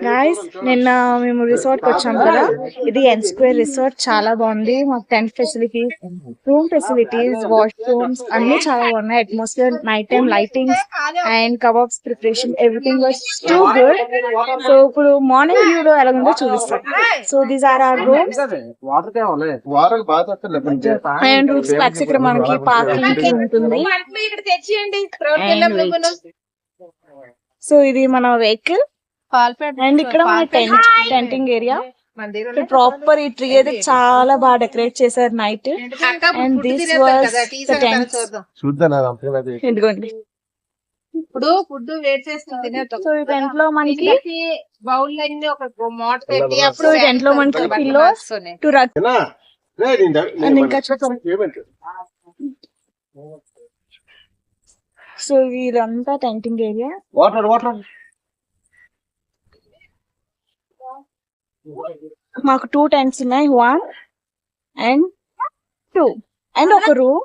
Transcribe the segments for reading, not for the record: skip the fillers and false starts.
Guys నిన్న మేము resort కి వచ్చాం కదా, ఇది ఎన్ స్క్వేర్ రిసార్ట్. చాలా బాగుంది. మాకు tent facilities, room facilities, washrooms అన్ని చాలా బాగున్నాయి. Atmosphere, night time lightings and kababs preparation, everything was too good. So ఇప్పుడు మార్నింగ్ వ్యూ లో ఎలా ఉందో చూపిస్తాం. So these are our rooms and rooms backs. ఇక్కడ మనకి పార్కింగ్ ఉంటుంది. సో ఇది మన వెహికల్ అండ్ ఇక్కడ మన టెంటింగ్ ఏరియా. ప్రాపర్ ఈ ట్రీ అయితే చాలా బాగా డెకరేట్ చేశారు night. And this was the tent. ఎందుకండి ఇప్పుడు ఫుడ్ వేట్ చేసుకుని తినేద్దాం. సో ఈ టెంట్ లో మనకి బౌల్ అన్ని ఒక మూట పెట్టి అప్పుడు ఈ టెంట్ లో మనకి పిల్లోస్ టు రగ్ అండ్ ఇంకా సో ఇదంతా టెంటింగ్ ఏరియా. మాకు 2 టెంట్స్ ఉన్నాయి, 1 and 2 అండ్ ఒక room.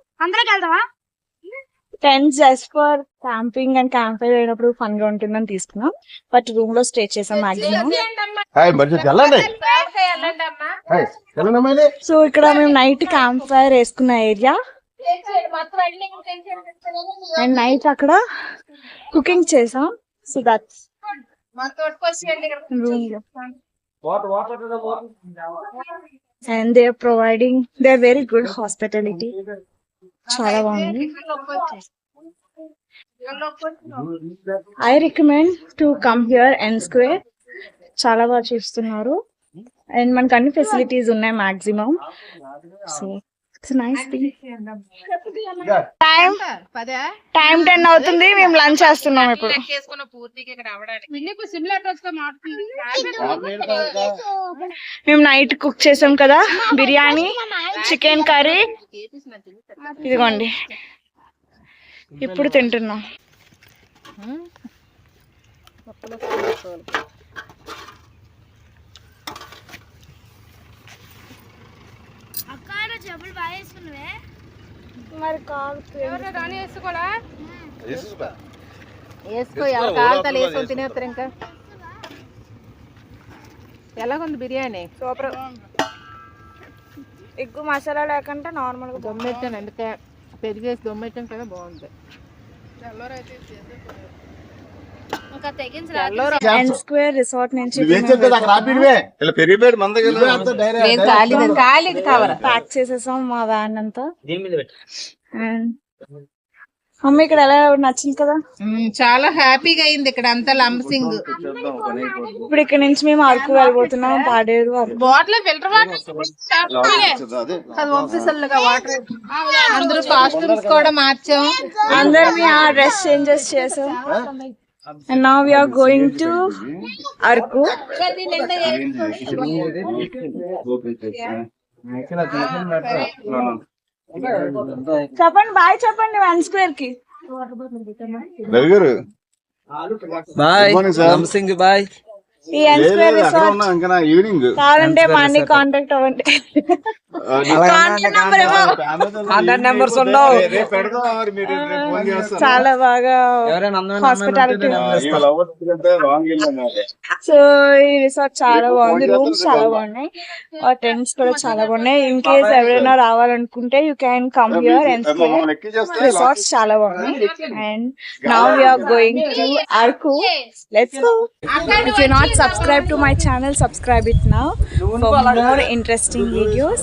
Tents just for camping and camp fire అయినప్పుడు ఫన్ గా ఉంటుందని తీసుకున్నాం. బట్ రూమ్ లో స్టే చేసాం మాక్సిమం. సో ఇక్కడ మేము నైట్ క్యాంప్ ఫైర్ వేసుకున్న ఏరియా అండ్ నైట్ అక్కడ కుకింగ్ చేసాం. So that's room. And they are providing, they are very good hospitality. చాలా బాగుంది. I recommend to come here N Square. చాలా బాగా చేస్తున్నారు అండ్ మనకు అన్ని ఫెసిలిటీస్ ఉన్నాయి maximum. So it's nice thing. Time 10 అవుతుంది. మేము లంచ్ చేస్తున్నాం ఇప్పుడు. మేము నైట్ కుక్ చేసాం కదా, బిర్యానీ, చికెన్ కర్రీ. ఇదిగోండి ఇప్పుడు తింటున్నాం. మరి ఇంకా ఎలాగుంది బిర్యానీ? సూపర్. ఎగ్గు మసాలా లేకుండా నార్మల్ గా దొమ్మెట్టాను. అందుకే పెరిగేసి దొమ్మెట్టాం కదా, బాగుంది. ఎన్ స్క్వేర్ రిసార్ట్ నుంచి ప్యాక్ చేసేసాం మా వ్యాన్ అంతా. మమ్మీ ఇక్కడ ఎలా నచ్చింది కదా? చాలా హ్యాపీగా అయింది ఇక్కడ అంతా లంబసింగ్. ఇప్పుడు ఇక్కడ నుంచి మేము అరకు వెళ్ళిపోతున్నాం. Paderu bottle filter water. అందరూ కాస్ట్యూమ్స్ కూడా మార్చాం. అందరినీ ఆ డ్రెస్ చేంజెస్ చేసాం. And now we are going to Arku. చెప్పండి బాయ్ చెప్పండి వన్ స్క్వేర్ కి. బాయ్ నమసింగ్ బాయ్. ఈ ఎన్ స్క్వేర్ రిసార్ట్ కావాలంటే మా అన్ని కాంటాక్ట్ అవ్వండి. చాలా బాగా హాస్పిటాలిటీ. సో ఈ రిసార్ట్ చాలా బాగుంది. రూమ్స్ చాలా బాగున్నాయి, టెంట్స్ కూడా చాలా బాగున్నాయి. ఇన్ కేస్ ఎవరైనా రావాలనుకుంటే you can come here and resorts చాలా బాగున్నాయి. And now we are going to Araku. Let's go. If you're not subscribed to my channel, subscribe it now for more interesting videos.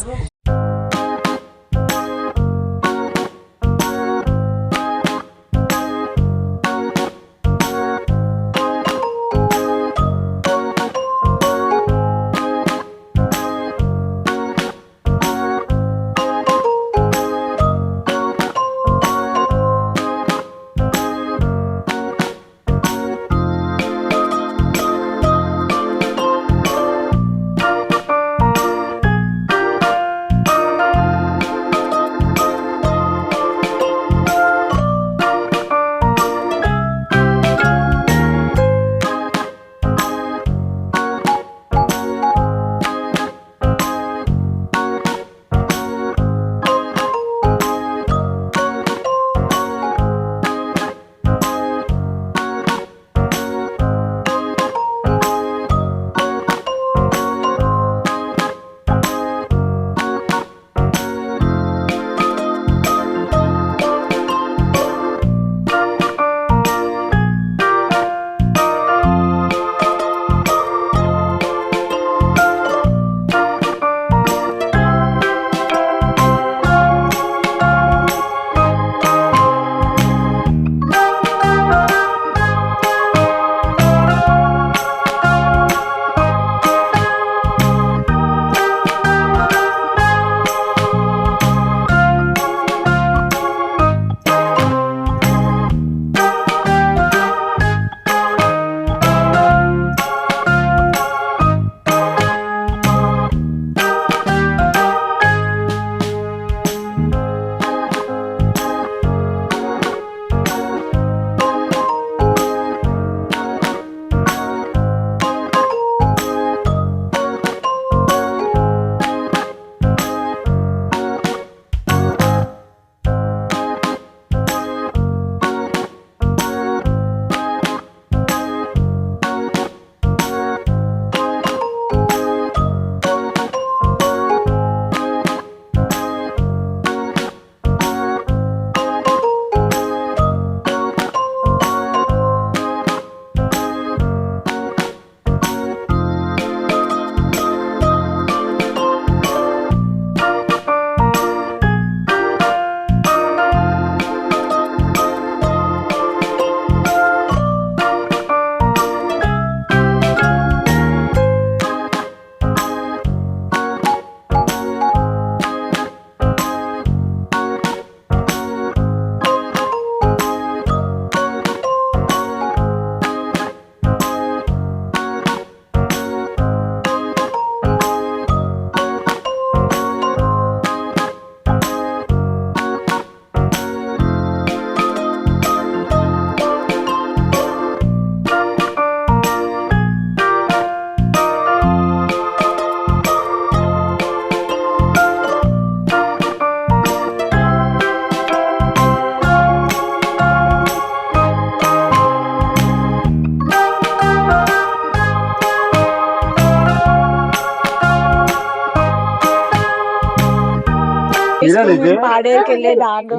పాడేరుకి వెళ్ళే దారిలో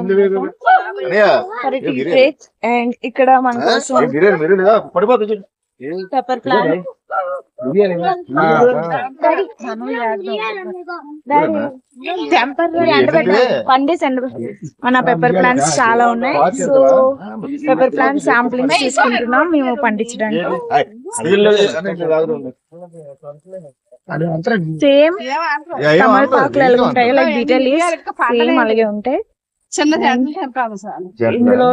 and ఇక్కడ మన కోసం pepper plant మన pepper plants చాలా ఉన్నాయి. సో పెప్పర్ ప్లాంట్ శాంప్లింగ్స్ తీసుకుంటున్నాం మేము పండించడానికి. సేమ్ తమలపాకులు ఎలా ఉంటాయి లైక్ బీటల్ సేమ్ అలాగే ఉంటాయి. ఇందులో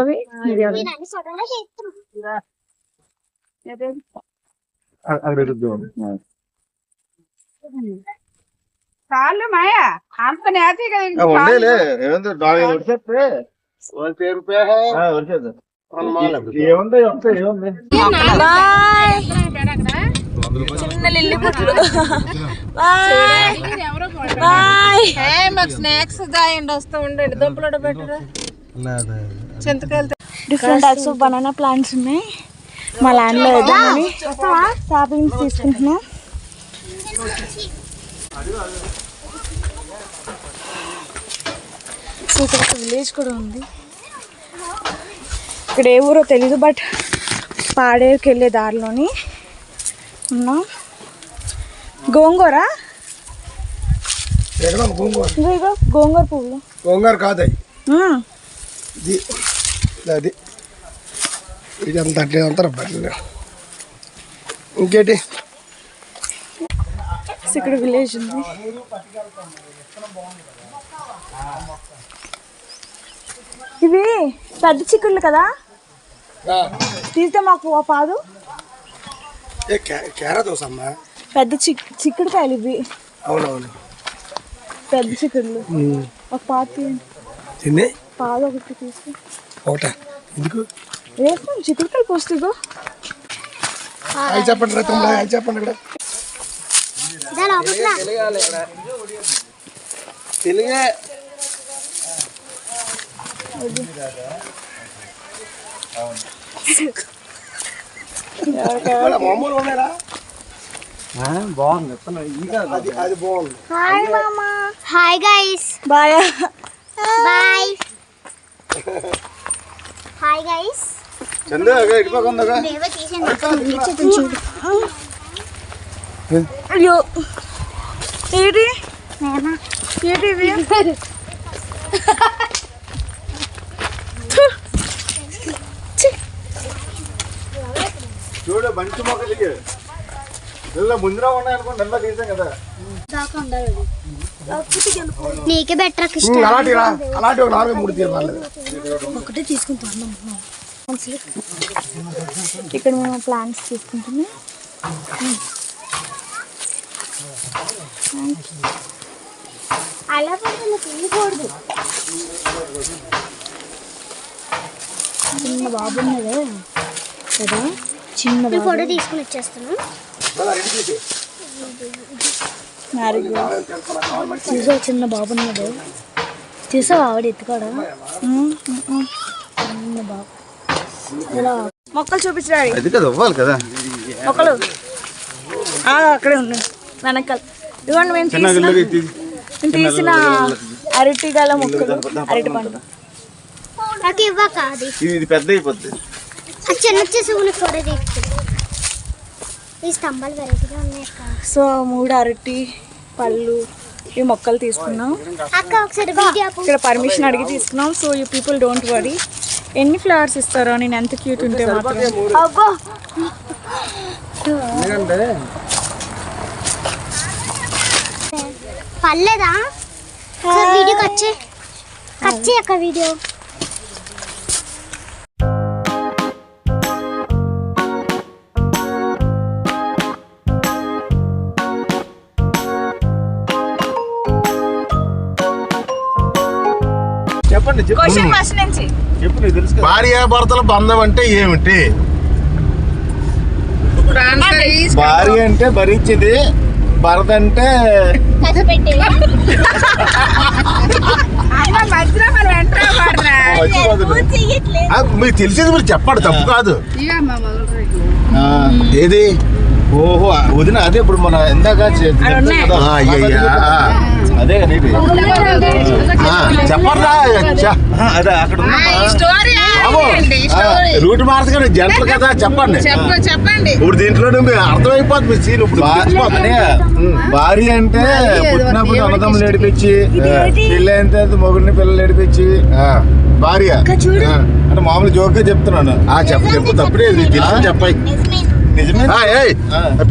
చాలు మాయా అంత నేతి చిన్న లిల్లీ పుట్లు. మాకు స్నాక్స్ దాయండి వస్తూ ఉండండి. దుంపలు పెట్టరు చింతకాయలు. Different types of banana plants ఉన్నాయి మా ల్యాండ్ లో. వేద్దామని సాప్లింగ్స్ తీసుకుంటున్నాం. సో ఇక్కడ ఒక విలేజ్ కూడా ఉంది. ఇక్కడ ఏ ఊరో తెలీదు బట్ పాడేరుకి వెళ్ళే దారిలోని ఉన్నాం. గోంగూర గోంగూర పువ్వులు. గోంగూర కాదు అది ఇది అంత అట్లే అంటారు. ఇంకేంటి ఇక్కడ విలేజ్ ఉంది. ఇవి పెద్ద చిక్కుళ్ళు కదా, తీస్తే మాకు పాదు. పెద్ద చిక్కుడుకాయలు ఇవి. అవునవును పెద్ద చిక్కుళ్ళు. ఒక పాదు తిని పాదు ఒకటి తీసి ఒకట ఎందుకు వేస్తాం. చిక్కుడుకాయలు పోస్తూ అవి చెప్పండి రతంలో అవి చెప్పండి. ఇక్కడ తెలుగే మామూలు ఉన్నారా? బాగుంది. అది బాగుంది. హాయ్ మామా. Hi guys. Bye bye. Hi guys. Chandu ఇటుపకుందగా దేవ తీసేయండి. చూడు. అయ్యో ఏంటి ఏంటి ఇవి? చూడు బంతి మొక్కలకి ఇలా ముందురా ఉన్నాయి అనుకోండి. నల్ల తీసాం కదా. నీకే బెటర్ అలాంటి అలాంటి ఒక 4-3 తీరాలి. ఒకటే తీసుకుంటాను. ఇక్కడ మేము ప్లాంట్స్ తీసుకుంటున్నాం. అలా తినకూడదు. చిన్న బాబు ఉన్నదే కదా, చిన్న ఫోటో తీసుకుని వచ్చేస్తాను. చూసా చిన్న బాబు ఉన్నదే. చూసావా ఆవిడ ఎత్తుకోడా? చిన్న బాబు. మొక్కలు చూపించాలి. అది కదా అవ్వాలి కదా మొక్కలు అక్కడే ఉన్నాయి వెనకాల. ఇదిగోండి మేము తీసిన అరటి గల మొక్కలు, అరటి పండు. నాకు ఇవ్వక అది ఇది పెద్ద అయిపోద్ది. చిన్న చేసుకుని ఫోటో తీసుకుంటాను. ఈ స్తంభాలు వెరైటీగా ఉన్నాయి. సో 3 అరటి పళ్ళు ఈ మొక్కలు తీసుకున్నాం. అక్క ఒకసారి వీడియో ఇక్కడ పర్మిషన్ అడిగి తీసుకున్నాం. So you people don't worry. ఎన్ని ఫ్లవర్స్ ఇస్తారో, నేను ఎంత క్యూట్ ఉంటే మాత్రం. అగ్గో పర్లేదా? వీడియో కట్ చేయి అక్క వీడియో. చెప్పండి క్వశ్చన్ ఫస్ట్ నుంచి భార్య భర్తల బంధం అంటే ఏమిటి? భార్య అంటే భరించేది, భర్త అంటే మీకు తెలిసేది మీరు చెప్పండి, తప్పు కాదు. ఏది? ఓహో వదిన, అదే ఇప్పుడు మన ఇందాక అదే చెప్పరా అదే అక్కడ రూట్ మార్చగానే జంటలు కదా చెప్పండి. ఇప్పుడు దీంట్లో అర్థమైపోతుంది సీన్. ఇప్పుడు భార్య అంటే పుట్టినప్పుడు అన్నదమ్ములు ఏడిపించి, పెళ్ళి అయిన తర్వాత మొగుడిని పిల్లలు ఏడిపించి భార్య అంటే మామూలు జోక్ గా చెప్తున్నాను. చెప్పు తప్పుడే చెప్పాయి. నిజమే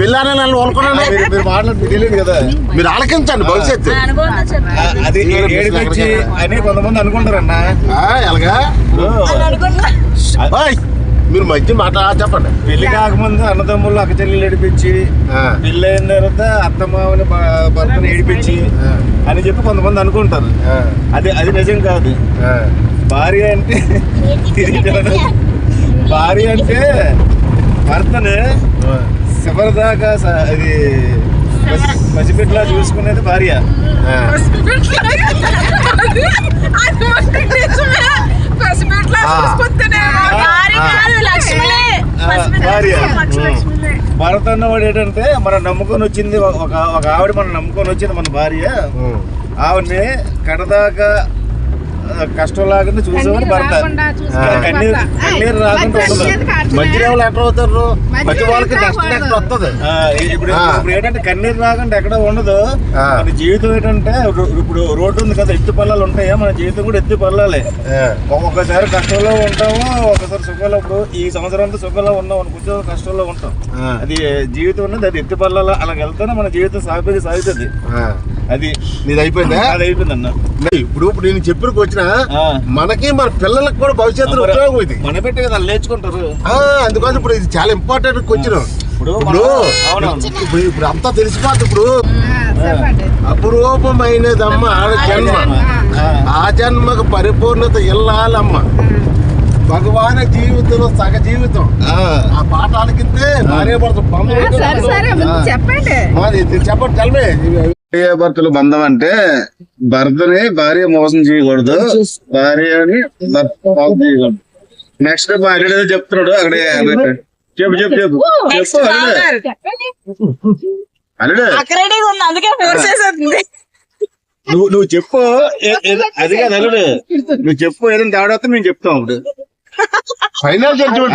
పిల్లని నన్ను అనుకున్నాను. మీరు మాట్లాడి తెలియదు కదా, మీరు ఆలకించండి భవిష్యత్తు. అది ఏడిపించి అని కొంతమంది అనుకుంటారన్నా. ఎలాగా మీరు మధ్య మాట చెప్పండి. పెళ్లి కాకముందు అన్నదమ్ముళ్ళు అక్క చెల్లెలు ఏడిపించి, పెళ్లి అయిన తర్వాత అత్తమామని భర్తను ఏడిపించి అని చెప్పి కొంతమంది అనుకుంటారు. అది నిజం కాదు. భార్య అంటే భర్తను చివరిదాకా అది పసిపెట్లా చూసుకునేది భార్య. భార్య భర్త అన్నవాడు ఏంటంటే మనం నమ్ముకొని వచ్చింది ఒక ఆవిడ, మనం నమ్ముకొని వచ్చింది మన భార్య. ఆవిడని కడదాకా కష్టం లాగా చూసేవాడు భర్త. కన్నీరు రాకుండా ఉండదు. మధ్య వాళ్ళు ఎక్కడ అవుతారు, మధ్య వాళ్ళకి కష్టం ఎక్కడ వస్తుంది. ఇప్పుడు ఏంటంటే కన్నీరు రాకుండా ఎక్కడ ఉండదు. మన జీవితం ఏంటంటే ఇప్పుడు రోడ్డు ఉంది కదా, ఎత్తి పల్లాలు ఉంటాయా, మన జీవితం కూడా ఎత్తి పల్లాలే. ఒక్కొక్కసారి కష్టంలో ఉంటాము, ఒక్కసారి సుఖంలో. ఇప్పుడు ఈ సంవత్సరం అంతా సుఖంలో ఉన్నాం అనుకుంటే కష్టంలో ఉంటాం. అది జీవితం ఉన్నది, అది ఎత్తి పల్లాలు అలా వెళ్తేనే మన జీవితం సాగుతుంది. అది నీది అయిపోయిందా? అది అయిపోయింది అన్న. ఇప్పుడు నేను చెప్పుకు వచ్చిన మనకి మన పిల్లలకు కూడా భవిష్యత్తులో ఉపయోగం ఇది. మన పెట్టి కదా నేర్చుకుంటారు. అందుకోసం ఇప్పుడు ఇది చాలా ఇంపార్టెంట్ క్వశ్చన్. ఇప్పుడు అంతా తెలిసిపోతుంది. ఇప్పుడు అపురూపమైనదమ్మ ఆడ జన్మ, ఆ జన్మకు పరిపూర్ణత ఇల్లాలమ్మ, భగవాన్ జీవితంలో సగ జీవితం. ఆ పాఠాలకింతే భార్య భర్త చెప్పండి చల్మే. భర్తలు బంధం అంటే భర్తని భార్య మోసం చేయకూడదు, భార్యని భర్త మోసం చేయకూడదు. నెక్స్ట్ అక్కడ చెప్తున్నాడు. అక్కడ చెప్పు చెప్పు చెప్పు చెప్పు అల్లుడు, నువ్వు చెప్పు. అది కాదు అల్లుడు, నువ్వు చెప్పు. ఏదైనా తేడా వస్తే మేము చెప్తాం. అప్పుడు ఫైనల్ జడ్జిమెంట్,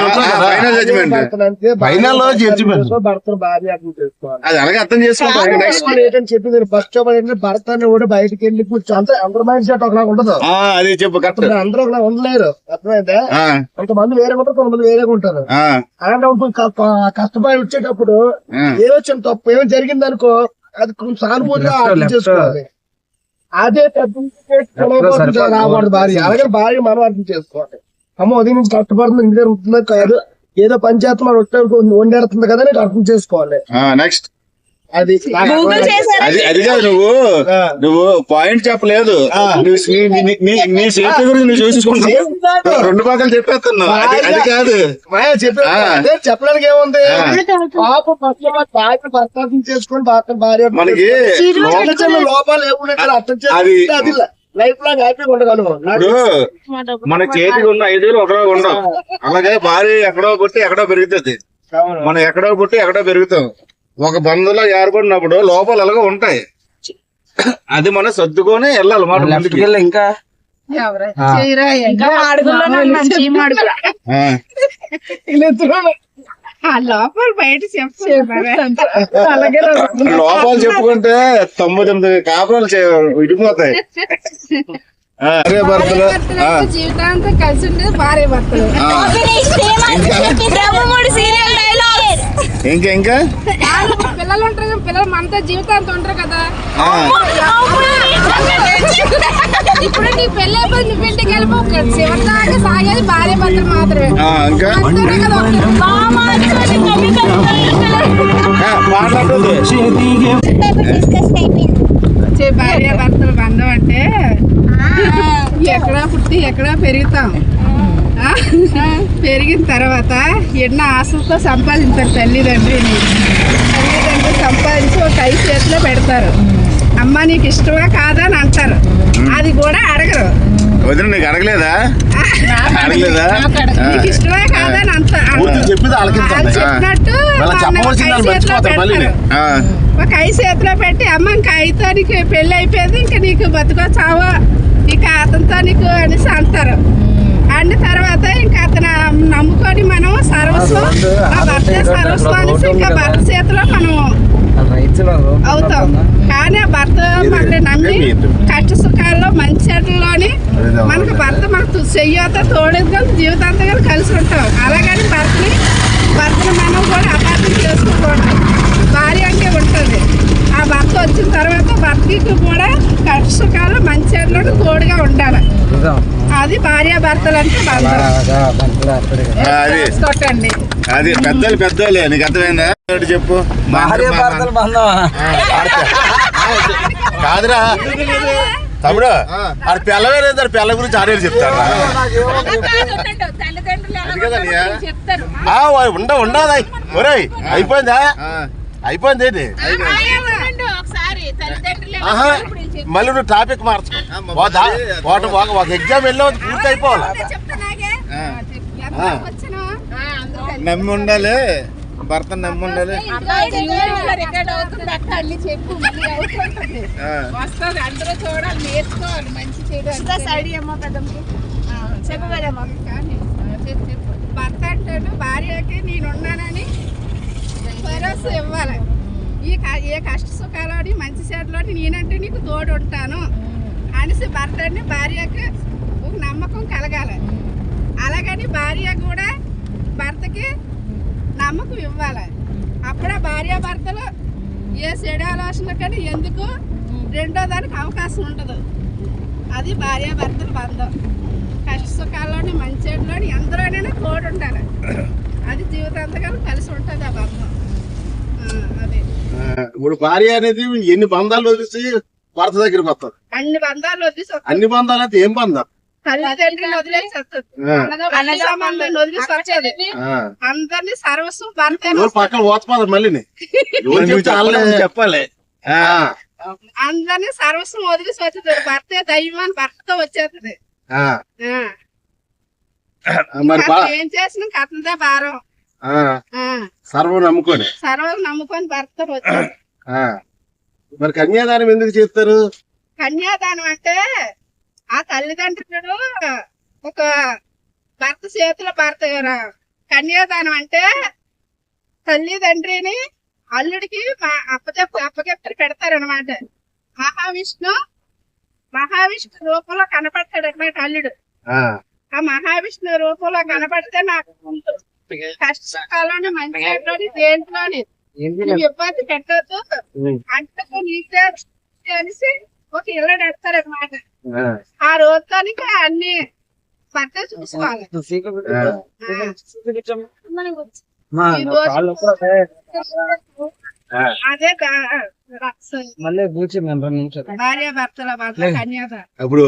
ఫైనల్ జడ్జిమెంట్ అది అలాగే అర్థం చేసుకుంటాం. చెప్పింది ఫస్ట్ భర్త కూడా బయటకి వెళ్ళి కూర్చోంత అందరూ మైండ్ సెట్ ఒకలా ఉండదు. అది చెప్పు. అందరూ ఒకలా ఉండలేరు, అర్థమైందా? కొంతమంది వేరే ఉంటారు, కొంతమంది వేరేగా ఉంటారు. అలాంటి కష్టపడి వచ్చేటప్పుడు ఏదో చిన్న తప్పు ఏమో జరిగింది అనుకో, అది కొంచెం సానుభూతిగా అర్థం చేసుకోవాలి. అదే రాకూడదు భార్య. అలాగే భార్య మనం అర్థం చేసుకోవాలి. అమ్మ ఉదయం నుంచి కష్టపడుతుంది, ఇంటి దగ్గర ఉంటుందో కాదు, ఏదో పంచాయతీ మనం వండేడుతుంది కదా, నేను అర్థం చేసుకోవాలి. నెక్స్ట్ అది అది కాదు, నువ్వు పాయింట్ చెప్పలేదు. నీ సేఫ్టీ గురించి నువ్వు చూసుకుంటున్నావు, రెండు పక్కలు చెప్పేస్తున్నావు. అది కాదు చెప్పడానికి ఏముంది. అర్థం చేసుకొని భార్య మనకి లోపాలు ఏముంటాయి అర్థం చేసుకోవాలి. అది లైఫ్ లాంగ్ హ్యాపీగా ఉండగలము. మన చేతికి ఉన్న 5 వేలు ఒకరో ఉండవు. అలాగే భార్య ఎక్కడో పుట్టి ఎక్కడో పెరుగుతుంది, మనం ఎక్కడో పుట్టి ఎక్కడో పెరుగుతాం. ఒక బంధులో ఏర్పడినప్పుడు లోపాలు అలాగే ఉంటాయి. అది మనం సర్దుకొని వెళ్ళాలి మాట ముందుకు. ఇంకా లోపల బయట లోపాలు చెప్పుకుంటే 99 కాపురాలు విడిపోతాయి. భార్య భర్తలు జీవితాంతం కలిసి ఉండేది భార్య భర్తలు. ఇంకా పిల్లలు ఉంటారు, పిల్లలు మనతో జీవితాంతం ఉంటారు కదా. ఇప్పుడు నీ పెళ్ళి అయిపోయి నువ్వు ఇంటికి వెళ్ళిపో, చివరి దాకా సాగేది భార్య భర్తలు మాత్రమే. భార్య భర్తల బంధం అంటే ఎక్కడా పుట్టి ఎక్కడా పెరుగుతాం. పెరిగిన తర్వాత ఎన్నో ఆశలతో సంపాదించారు తల్లిదండ్రిని. సంపాదించి ఒక 5 చేతిలో పెడతారు. అమ్మ నీకు ఇష్టమా కాదా అని అంటారు. అది కూడా అడగరు. నీకు అడగలేదా? నీకు ఇష్టమా కాదా అని చెప్పినట్టు ఒక ఐ చేతిలో పెట్టి అమ్మ ఇంకా ఐతో నీకు పెళ్ళి అయిపోయింది, ఇంకా నీకు బతుకో చావో ఇక అతనితో నీకు అనేసి అంటారు. అండ్ తర్వాత ఇంకా అతను నమ్ముకొని మనం సర్వస్వం నా భర్త సర్వస్వం అనేసి ఇంకా భర్త చేతిలో మనం అవుతాం. కానీ ఆ భర్త మనల్ని నమ్మి కష్ట సుఖాల్లో మంచి చెడ్డలోని మనకు భర్త మనకు చెయ్యతో తోడుగా జీవితాంతంగా కలిసి ఉంటాం. అలాగని భర్తని మనం కూడా అపార్థం చేసుకోకూడదు. భార్య అంటే ఉంటుంది. ఆ భర్త వచ్చిన తర్వాత భర్తకి కూడా కష్ట సుఖాలు మంచి చెడ్డలో తోడుగా ఉండాలి. అది భార్యాభర్తలు అంటే కొట్టండి. అది పెద్దోళ్ళే నీకు అర్థమైందా? చెప్పు. కాదురా తమ్ముడు, ఆడ పిల్లవే లేదు, పిల్ల గురించి ఆడేళ్ళు చెప్తారా? ఉండదు. ఒరేయ్ అయిపోయిందా? అయిపోయింది ఏంటి? మళ్ళీ నువ్వు టాపిక్ మార్చుకో. ఒక ఎగ్జామ్ వెళ్ళావు, పూర్తి అయిపోవాలి. నమ్మి ఉండాలి, భర్త నమ్మి ఉండాలి. అందరూ చూడాలి, నేర్చుకోవాలి మంచి భర్త అంటాడు భార్యకి నేనున్నానని భరోసా ఇవ్వాలి. ఏ కష్ట సుఖాలోని మంచి చెడ్లోని నేనంటే నీకు తోడు ఉంటాను అనేసి భర్తని భార్యకి ఒక నమ్మకం కలగాలి. అలాగని భార్య కూడా భర్తకి నమ్మకం ఇవ్వాలి. అప్పుడే భార్యాభర్తలు ఏ చెడు ఆలోచన కానీ ఎందుకు రెండో దానికి అవకాశం ఉండదు. అది భార్యాభర్తల బంధం. కష్ట సుఖాల్లోని మంచి చెడులోని ఎందరోనైనా తోడు ఉండాలి. అది జీవితాంతగా కలిసి ఉంటుంది ఆ బంధం. అదే ఇప్పుడు భార్య అనేది ఎన్ని బంధాలు వదిలేసి భర్త దగ్గరికి వస్తారు. అన్ని బంధాలు వదిలేసి అన్ని బంధాలు అయితే ఏం బంధం? తల్లిదండ్రులు వదిలేసి అన్నదమ్ములను వదిలేసి వచ్చేది. అందరినీ సర్వస్వం భర్త పక్కన ఓచిపోతారు. మళ్ళీ చెప్పాలి. అందరినీ సర్వస్వం వదిలేసి వచ్చేది. భర్తే దైవం అని భర్తతో వచ్చేది. ఏం చేసిన కథంతా భారం. సర్వం నమ్ముకొని భర్త వచ్చేది. మరి కన్యాదానం ఎందుకు చేస్తారు? కన్యాదానం అంటే ఆ తల్లిదండ్రులు ఒక భర్త చేతిలో భర్త. కన్యాదానం అంటే తల్లిదండ్రిని అల్లుడికి అప్పచెప్పి పెడతారనమాట. మహావిష్ణు రూపంలో కనపడతాడు అనమాట అల్లుడు. ఆ మహావిష్ణు రూపంలో కనపడితే నాకు కష్టకాలంలో మంచి దేంట్లోని ఇబ్బంది పెట్టద్దు అంటే నీకే అనేసి ఒక ఇల్లు పెడతారు అనమాట. ఆ రోజుకి అన్ని భర్త చూసుకోవాలి. అదే భార్యాభర్తల కన్యాదానం. ఇప్పుడు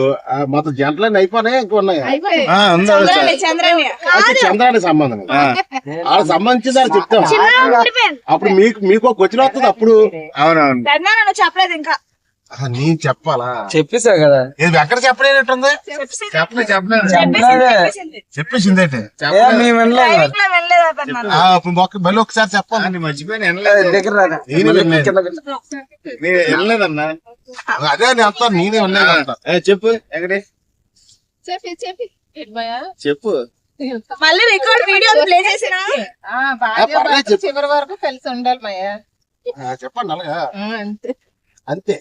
మొత్తం జంటలన్నీ అయిపోయినాయి, ఇంకున్నాయి. చంద్రానికి సంబంధం వాళ్ళకి సంబంధించింది అని చెప్తాం. అప్పుడు మీకు ఒక క్వశ్చన్ వస్తుంది. అప్పుడు అవునవును చెప్పలేదు ఇంకా. నేను చెప్పాలా? చెప్పేసా కదా. ఎక్కడ చెప్పలేనట్టుంది. చెప్పేసింది అయితే మళ్ళీ ఒకసారి చెప్పాలి. మర్చిపోయినా వినలేదన్నా. అదే అంతా నేనే వినలేదంట. చెప్పు ఎక్కడే చెప్పు. మళ్ళీ రికార్డ్ వీడియో ప్లే చేసిన చివరి వరకు కలిసి ఉండాలి మయ్యా. చెప్పండి అలాగా. అంతే.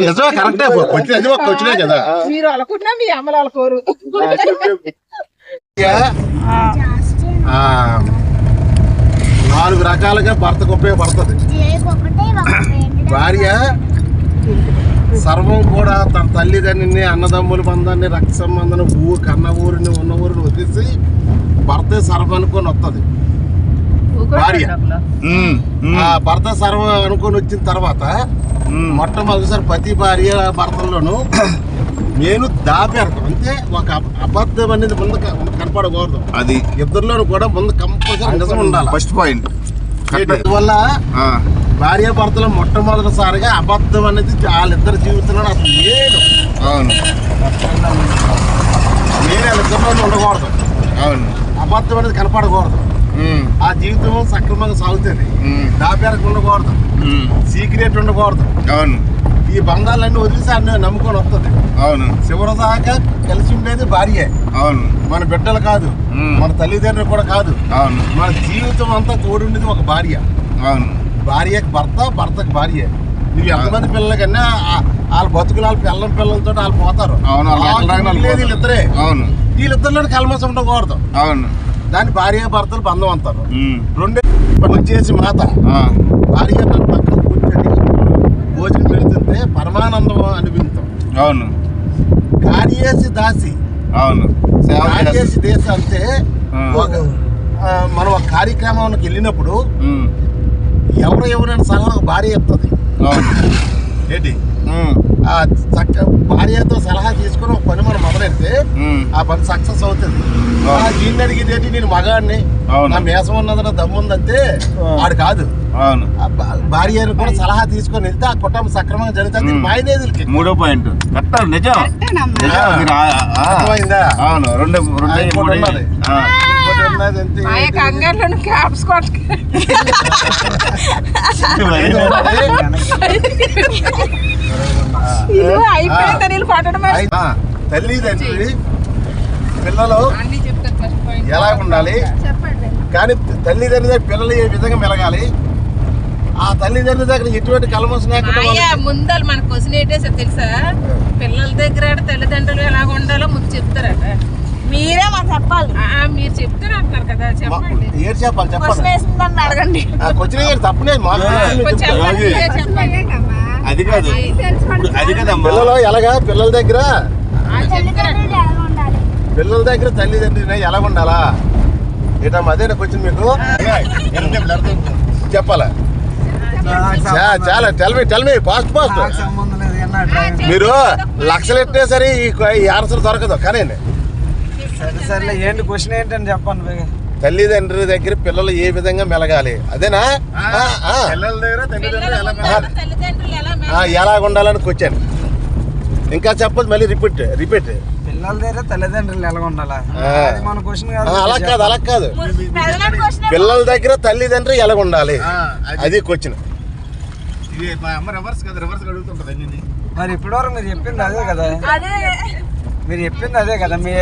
నిజమే, కరెక్టే. వచ్చినాయి కదా. మీరు అనుకున్నా మీ అమ్మలు అనుకోరు. 4 రకాలుగా భర్తకు ఉపయోగపడుతుంది. భార్య సర్వం కూడా తన తల్లిదండ్రిని, అన్నదమ్ముల బంధాన్ని, రక్త సంబంధాన్ని, కన్న ఊరిని, ఉన్న ఊరిని వదిలేసి భర్త సర్వం అనుకొని వస్తుంది భార్య. ఆ భర్త సర్వం అనుకొని వచ్చిన తర్వాత మొట్టమొదటిసారి ప్రతి భార్య భర్తల్లోనూ నేను దాపేరతాం. అంటే ఒక అబద్ధం అనేది ముందు కనపడకూడదు. అది ఇద్దరిలోనూ కూడా ముందు కంపల్సరీ నిజం ఉండాలి. First point. వల్ల భార్య భర్తలు మొట్టమొదటిసారిగా అబద్ధం అనేది వాళ్ళిద్దరి జీవితంలో అసలు లేదు. నేను వాళ్ళిద్దరిలో ఉండకూడదు. అవును. అబద్ధం అనేది కనపడకూడదు. ఆ జీవితం సక్రమంగా సాగుతుంది. దాపేరకు ఉండకూడదు, సీక్రెట్ ఉండకూడదు. అవును. ఈ బంధాలన్నీ వదిలేసి అన్నీ నమ్ముకొని వస్తుంది. అవును. చివరి దాకా కలిసి ఉండేది భార్యే. అవును. మన బిడ్డలు కాదు, మన తల్లిదండ్రులు కూడా కాదు. అవును. మన జీవితం అంతా తోడుండేది ఒక భార్య. అవును. భార్యకి భర్త, భర్తకి భార్య. నువ్వు ఎంతమంది పిల్లల కన్నా వాళ్ళ బతుకులు వాళ్ళ పిల్లలతో వాళ్ళు పోతారు. అవును. వీళ్ళిద్దరే. అవును. వీళ్ళిద్దరిలో కల్మసం ఉండకూడదు. అవును. దాన్ని భార్య భర్తలు బంధం అంటారు. రెండే వచ్చేసి మాత భార్య భర్త పక్కన కూర్చొని భోజనం పెడుతుంటే పరమానందం అనిపిస్తాం. అవును. కార్యేసి దాసి. అవును. కార్యేసి దేశ అంటే మనం ఒక కార్యక్రమానికి వెళ్ళినప్పుడు ఎవరైనా సలహా భార్య చెప్తుంది. ఏంటి చక్క భార్యతో సలహా తీసుకుని ఒక పని మనం మొదలెడితే ఆ పని సక్సెస్ అవుతుంది. దీన్ని అడిగిదేంటి, నేను మగాడిని, నా మేసం ఉన్నది, నా దమ్ము ఉందంటే ఆడు కాదు. భార్యను కూడా సలహా తీసుకొని వెళ్తే ఆ కుటుంబం సక్రమంగా జరుగుతుంది. మాయనేదులకి 3వ పాయింట్ నిజం. అర్థమైందా? అవును. తల్లిదండ్రి పిల్లలు ఎలా ఉండాలి, కానీ తల్లిదండ్రి దగ్గర పిల్లలు ఏ విధంగా మెలగాలి, ఆ తల్లిదండ్రుల దగ్గర ఎటువంటి కలమోసం ముందలు మన క్వశ్చన్ ఏంటో తెలుసా? పిల్లల దగ్గర తల్లిదండ్రులు ఎలా ఉండాలో ముందు చెప్తారట. మీరే మాకు చెప్పాలి. మీరు చెప్తారు అంటున్నారు కదా, చెప్పండి. ఏం చెప్పాలి చెప్పండి. అడగండి. తప్పలేదు. అది కాదు, అది కదమ్మా. పిల్లలు ఎలాగా పిల్లల దగ్గర తల్లిదండ్రులు ఎలా ఉండాలా ఏటమ్మా? అదే క్వశ్చన్ మీకు చెప్పాలా? చాలా టెల్ మీ ఫాస్ట్ మీరు లక్షలు ఎట్టినా సరే ఈ ఆన్సర్ దొరకదు. కానీ సరే ఏంటి క్వశ్చన్ ఏంటని చెప్పండి. తల్లిదండ్రుల దగ్గర పిల్లలు ఏ విధంగా మెలగాలి అదేనా? ఎలా ఉండాలని క్వశ్చన్. ఇంకా చెప్పదు, మళ్ళీ రిపీట్. పిల్లల దగ్గర తల్లిదండ్రులు ఎలా ఉండాలా? మన క్వశ్చన్ అలా కాదు. పిల్లల దగ్గర తల్లిదండ్రులు ఎలా ఉండాలి అది క్వశ్చన్. మరి ఇప్పటివరకు మీరు చెప్పింది అదే కదా. మీరు చెప్పింది అదే కదా. మీ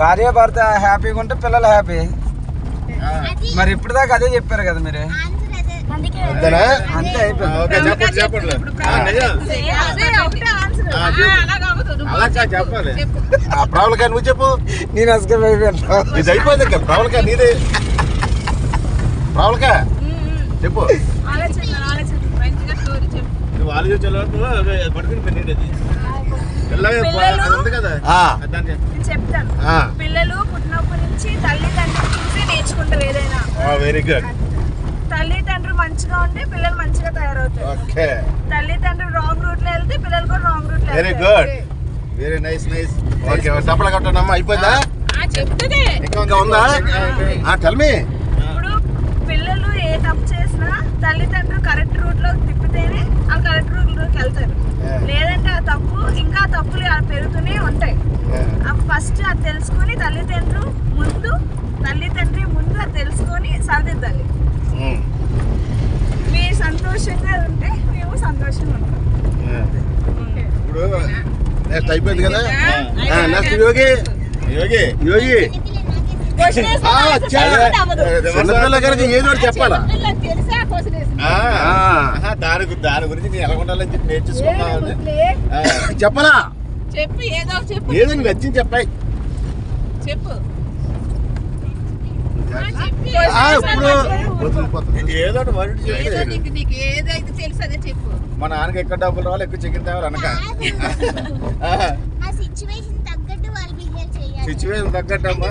భార్య భర్త హ్యాపీగా ఉంటే పిల్లలు హ్యాపీ. మరి ఇప్పుడు దాకా అదే చెప్పారు కదా మీరు. అంతే అయిపోయింది. ప్రాబ్లం నువ్వు చెప్పు. నేను అసలు అయిపోయాను. ఇది అయిపోయింది కదా ప్రాబ్లం. నీదే ప్రాబ్లం చెప్పు. నువ్వు ఆలోచించాలి చెప్తాను. పిల్లలు పుట్టినప్పటి నుంచి తల్లిదండ్రులు చూసి నేర్చుకుంటారు ఏదైనా. Very good. తల్లిదండ్రులు మంచిగా ఉంటే పిల్లలు మంచిగా తయారవుతారు. తల్లిదండ్రులు రాంగ్ రూట్ లో వెళ్తే పిల్లలు కూడా రాంగ్ రూట్ లో. Very good, very nice. Okay, డబ్బులు కట్టండమ్మా. అయిపోయిందా? ఇంకా ఉందా? Tell me. ఇప్పుడు పిల్లలు ఏ తప్పు చేసినా తల్లిదండ్రులు కరెక్ట్ రూట్ లో తిప్పితేనే ఆ కరెక్ట్ రూట్ లోకి వెళ్తారు. లేదంటే ఆ తప్పు ఇంకా తప్పులు పెరుగుతూనే ఉంటాయి. ఫస్ట్ అది తెలుసుకొని తల్లిదండ్రి ముందు అది తెలుసుకొని సరిదిద్దాలి. మీరు సంతోషంగా ఉంటే మేము సంతోషంగా ఉంటాం. ఇప్పుడు నెక్స్ట్ అయిపోయింది కదా. నెక్స్ట్ యోగి. ఏదో చెప్పాలా? దాని గురించి ఎలా ఉండాలని చెప్పి నేర్చుకున్నాను. చెప్పాలా? ఏదో నీకు నచ్చింది చెప్పాయి. చెప్పు. ఏదో నీకు ఏదైతే తెలుసు అదే చెప్పు. మా నాన్నకి ఎక్కువ డబ్బులు రావాలి, ఎక్కువ చికెన్ తేవాలి అనక. సిచ్యువేషన్ తగ్గట్టు అమ్మా.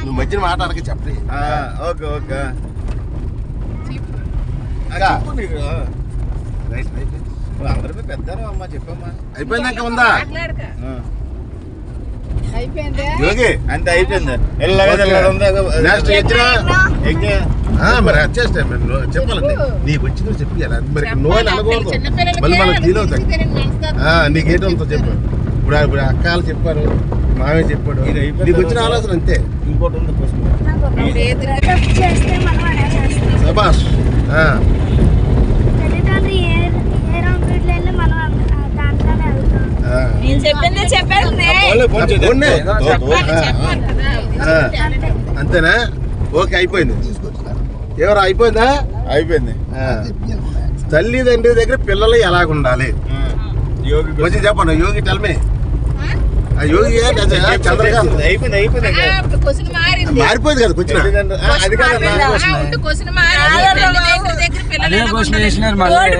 నువ్వు మధ్యన మాట అనక చెప్పి. ఓకే అందరికీ పెద్దారు అమ్మా. చెప్పమ్మా. అయిపోయిందాక ఉందా? యోగి అంతే అయిపోయింది. మరి వచ్చేస్తా చెప్పాలండి. నీకు వచ్చిందో చెప్పి మరి నువ్వు అనకూడదు. మళ్ళీ మనకు ఫీల్ అవుతాయి. నీకేంటో చెప్పు. ఇప్పుడు అక్కలు చెప్పారు, మామే చెప్పాడు, నీకు వచ్చిన ఆలోచన అంతే. ఇంకోటి ఉంది క్వశ్చన్. తప్పు చేస్తే మనం అలా చేస్తాం. శభాష్. తల్లిదండ్రులు ఏ రాంగ్ రూట్లో వెళ్ళి మనం దాంట్లోనే వెళ్తాం. నేను చెప్పింది అంతేనా? ఓకే, అయిపోయింది. ఎవరు అయిపోయిందా? అయిపోయింది. తల్లిదండ్రి దగ్గర పిల్లలు ఎలాగుండాలి యోగి కొంచెం చెప్పండి. యోగి టెల్మే. యోగి చంద్రకాంత్ మారిపోయింది కదా కొంచెం. అది కాదు అదే క్వశ్చన్ వేసినారు మళ్ళీ.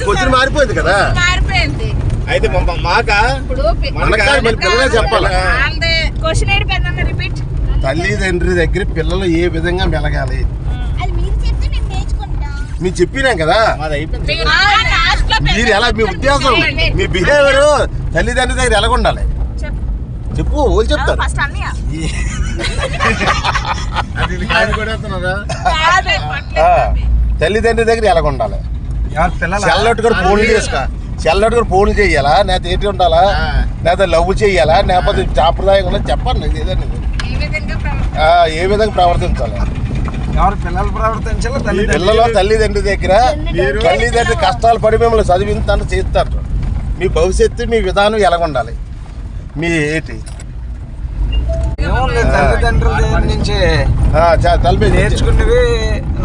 క్వశ్చన్ మారిపోయింది కదా. అయితే మాక మనకా మళ్ళీ పిల్లలే చెప్పాలి. రిపీట్. తల్లిదండ్రి దగ్గర పిల్లలు ఏ విధంగా మెలగాలి అది మీరు చెప్తే మేము నేర్చుకుంటాం. మీరు చెప్పినాం కదా. మాది అయిపోయింది. మీరు ఎలా, మీ ఉద్దేశం, మీ బిహేవియర్ తల్లిదండ్రి దగ్గర ఎలా ఉండాలి చెప్పు. వాళ్ళు చెప్తారు. ఫస్ట్ అన్నయ్య అది కూడా వేస్తున్నారా? తల్లిదండ్రి దగ్గర ఎలా ఉండాలి? ఎవరు పిల్లలు చెల్లట్టుగా ఫోన్లు చెల్లట్టుగా ఫోన్లు చేయాలా, లేకపోతే ఏంటి ఉండాలా, లేకపోతే లవ్ చేయాలా, లేకపోతే సాంప్రదాయంగా చెప్పండి. ఏదండి ఏ విధంగా ప్రవర్తించాలి? ఎవరు పిల్లలు ప్రవర్తించాలి? పిల్లలు తల్లిదండ్రి దగ్గర తల్లిదండ్రి కష్టాలు పడి మిమ్మల్ని చదివింతాను చేస్తారు. మీ భవిష్యత్తు, మీ విధానం ఎలా ఉండాలి? మీ ఏంటి తల్లిదండ్రుల దగ్గర నుంచి తల్లి నేర్చుకున్నవి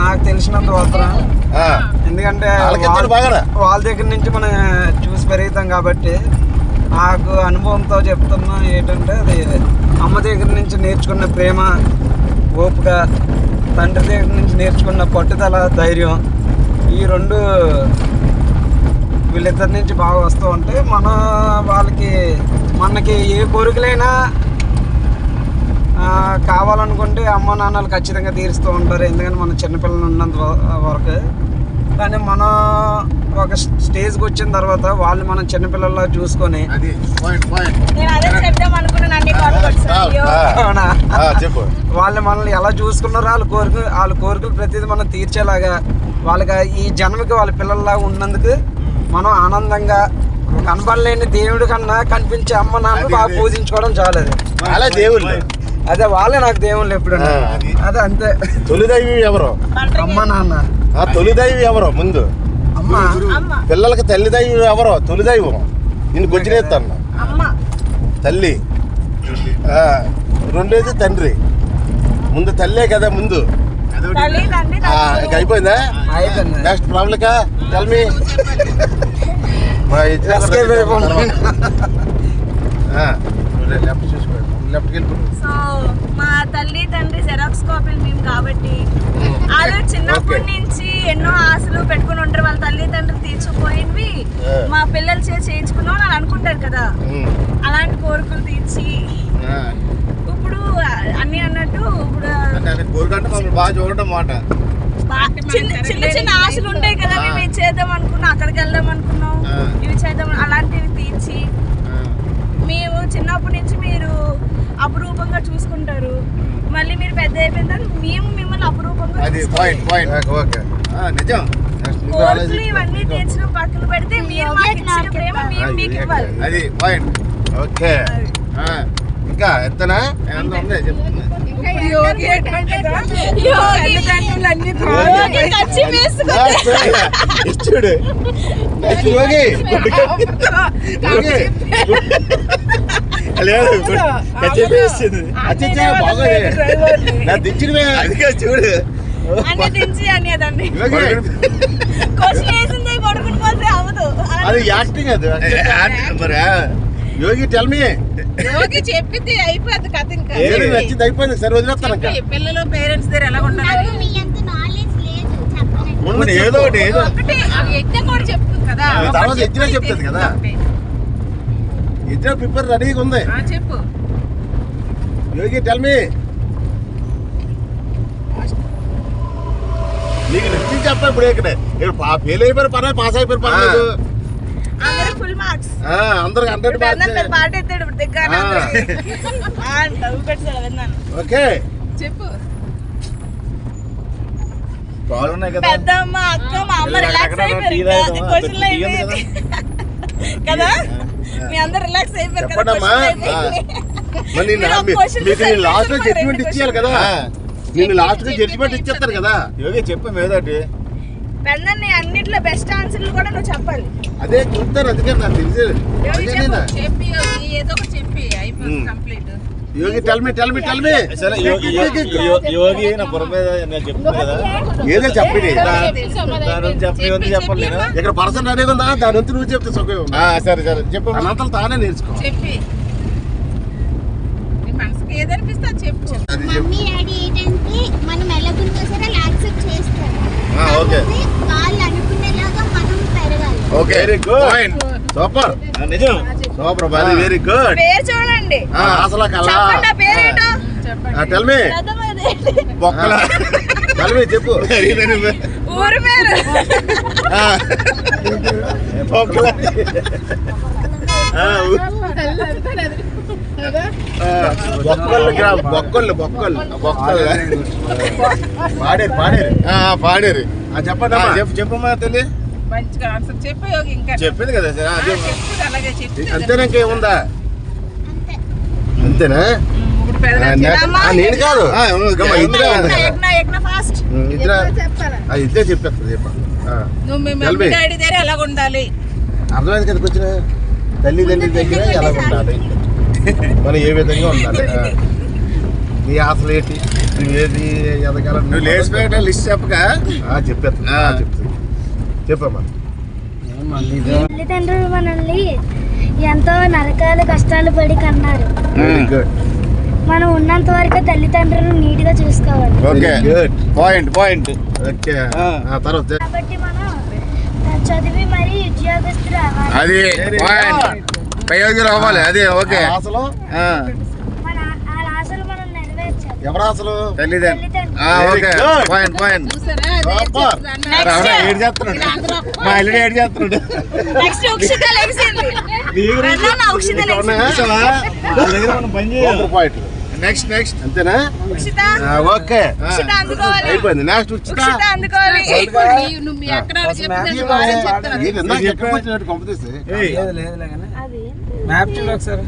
నాకు తెలిసినంత మాత్రం. ఎందుకంటే వాళ్ళ దగ్గర నుంచి మనం చూసి పెరుగుతాం కాబట్టి నాకు అనుభవంతో చెప్తున్నా ఏంటంటే, అది అమ్మ దగ్గర నుంచి నేర్చుకున్న ప్రేమ, ఓపిక, తండ్రి దగ్గర నుంచి నేర్చుకున్న పట్టుదల, ధైర్యం, ఈ రెండు వీళ్ళిద్దరి నుంచి బాగా వస్తూ ఉంటే మనకి ఏ కోరికలైనా కావాలనుకుంటే అమ్మ నాన్నలు ఖచ్చితంగా తీరుస్తూ ఉంటారు. ఎందుకంటే మన చిన్నపిల్లలు ఉన్నంత వరకు. కానీ మనం ఒక స్టేజ్కి వచ్చిన తర్వాత వాళ్ళు మనం చిన్నపిల్లల్లా చూసుకొని వాళ్ళు మనల్ని ఎలా చూసుకున్నారో వాళ్ళ కోరికలు ప్రతిదీ మనం తీర్చేలాగా, వాళ్ళకి ఈ జన్మకి వాళ్ళ పిల్లల్లాగా ఉన్నందుకు మనం ఆనందంగా కనబడలేని దేవుడి కన్నా కనిపించే అమ్మ నాన్న బాగా పూజించుకోవడం చాలు. అలా దేవుళ్ళు అదే వాళ్ళే నాకు దేవుళ్ళు ఎప్పుడు. అదే అంతే. తొలిదైవం ఎవరు? అమ్మ నాన్న. తొలిదైవం ఎవరు? ముందు అమ్మ. పిల్లలకి తల్లిదైవం ఎవరో? తొలిదైవం. నిన్ను గొచ్చినేస్తాను తల్లి. రెండేది తండ్రి. ముందు తల్లే కదా ముందు. అయిపోయిందా? నెక్స్ట్ ప్రాబ్లమ్ తల్మి సో మా తల్లి తండ్రి జెరాక్స్ కాపీలు మేము కాబట్టి వాళ్ళు చిన్నప్పటి నుంచి ఎన్నో ఆశలు పెట్టుకుని ఉంటారు. వాళ్ళ తల్లి తండ్రి తీర్చిపోయినవి మా పిల్లలు చేయించుకున్నాం అని అనుకుంటారు కదా. అలాంటి కోరికలు తీర్చి ఇప్పుడు అన్ని అన్నట్టు ఇప్పుడు బాగా చూడటం మాట చిన్న చిన్న ఆశలు ఉంటాయి కదా. మేము ఇది చేద్దాం అనుకున్నాం, అక్కడికి వెళ్దాం అనుకున్నాం, ఇవి చేద్దాం, అలాంటివి తీర్చి మేము చిన్నప్పటి నుంచి మీరు అపురూపంగా చూసుకుంటారు. మళ్ళీ మీరు పెద్ద అయిపోయిన తర్వాత మేము మిమ్మల్ని అపురూపంగా కోరికలు ఇవన్నీ తీర్చిన పక్కన పెడితే మీరు మాకు ఇచ్చిన ప్రేమ మేము మీకు ఇవ్వాలి. అది పాయింట్. ఓకే, ఇంకా ఎంతనా చెప్తున్నా. చూడు యోగి దించిన అదిగా చూడు అది యాక్టింగ్. అది మరి యోగి టెల్ మీ. చెప్పింది అయిపోయింది కథ. ఇంకా ఏది నచ్చింది అయిపోయింది. సరే వదిలేస్తాను. పిల్లలు పేరెంట్స్ దగ్గర ఎలా ఉండాలి? మీ అంత నాలెడ్జ్ లేదు చెప్పండి. ఏదో ఒకటి యజ్ఞం కూడా చెప్తుంది కదా. తర్వాత యజ్ఞం చెప్తుంది కదా. యజ్ఞం ప్రిపేర్ రెడీగా ఉంది. చెప్పు యోగి టెల్ మీ. నీకు నచ్చింది చెప్పా. ఇప్పుడు ఇక్కడ ఫెయిల్ అయిపోయారు పర్లేదు, పాస్ అయిపోయారు పర్లేదు. ఫుల్ మార్క్స్ అందరికి 100 మార్క్స్. ఓకే చెప్పు. పాలు ఉన్నాయి కదా. పెద్దమ్మ అక్క మా అమ్మ రిలాక్స్ అయిపోయారు క్వశ్చన్లు అయిపోయింది కదా, మీ అందరు రిలాక్స్ అయిపోయారు కదా. చెప్పండమ్మా. మరి నేను లాస్ట్ లో జడ్జిమెంట్ ఇచ్చేయాలి కదా, నేను లాస్ట్ లో జడ్జిమెంట్ ఇచ్చేస్తాను కదా. యోగి చెప్పు మీదటి పెద్దన్ని అన్నిట్లో బెస్ట్ ఆన్సర్లు కూడా నువ్వు చెప్పాలి. అదే చూస్తాను, అందుకే నాకు తెలిసేది. ఏదో ఒకటి చెప్పి అయిపోయింది కంప్లీట్. యోగి టెల్మి సరే యోగి నా బుర్ర మీద నేను చెప్తున్నా కదా, ఏదో చెప్పండి. చెప్పండి చెప్పాలి నేను. ఇక్కడ పర్సన్ అనేది ఉందా, దాని వంతు నువ్వు చెప్తే సుఖం. సరే సరే చెప్పు. అనంతలు తానే నేర్చుకో. చెప్పి నీ మనసుకి ఏదనిపిస్తే అది చెప్పు. మమ్మీ డాడీ ఏంటంటే మనం ఎలాగుందో సరే అలా యాక్సెప్ట్ చేస్తారు. ఓకే వాళ్ళు అనుకునేలాగా మనం పెరగాలి. ఓకే వెరీ గుడ్, సూపర్, నిజం సూపర్ బాలి, వెరీ గుడ్. పేరు చూడండి, అసలు కల్లా చెప్పండి ఆ పేరేంటో. టెల్మి బొక్కల టెల్మి చెప్పు. ఊరు పేరు బొక్కలు గ్రామం, బొక్కలు పాడేరు. చెప్పండి చెప్పమ్మా తల్లి. మంచిగా ఆన్సర్ చెప్పు యోగి. ఇంకా చెప్పింది కదా సరే, చెప్పు అలాగే చెప్పు. అంతేనా, ఇంకేముందా? అంతేనా? ఇప్పుడు పెద్ద నేను కాదు, ఫాస్ట్ ఇద్దరే చెప్పేస్తుంది. నువ్వు మీ మమ్మీ డాడీ దగ్గర ఎలాగ ఉండాలి. అర్థమైంది కదా, వచ్చిన తల్లిదండ్రుల దగ్గర ఎలా ఉండాలి, మనం ఏ విధంగా ఉండాలి, నీ ఆశలు ఏంటి, నువ్వు ఏది ఎదగాలని. నువ్వు లేచిపోయా లిస్ట్ చెప్పగా చెప్పేస్తా, చెప్పమ్మా. తల్లిదండ్రులు మనల్ని ఎంతో నరకాలు కష్టాలు పడి కన్నారు. వెరీ గుడ్, మనం ఉన్నంత వరకు తల్లిదండ్రులను నీట్ గా చూసుకోవాలి. Okay good point. ఓకే తర్వాత కాబట్టి మనం చదివి మరి ఉద్యోగస్తులు అవ్వాలి. అది పాయింట్, ప్రయోజనం అవ్వాలి. అది ఓకే. అసలు మన ఆ ఆశలు మనం నెరవేర్చాలి. ఎవరు అసలు? తల్లిదండ్రులు. Okay point. చూసారా సూపర్. ఏడు చేస్తున్నాడు మా ఇల్లు, ఏడు చేస్తున్నాడు. నెక్స్ట్ ఉక్షిత లేచింది. ఉక్షిత లేచింది. వాళ్ళ దగ్గర మనం పని చేయాలి. Super point. నెక్స్ట్ అంతేనా? ఉక్షిత ఓకే ఉక్షిత అందుకోవాలి. అయిపోయింది. నెక్స్ట్ ఉక్షిత అందుకోవాలి. నువ్వు మీ ఎక్కడ చెప్తాను కంపెనీస్ ఏయ్, అది మ్యాప్ చూడు ఒకసారి.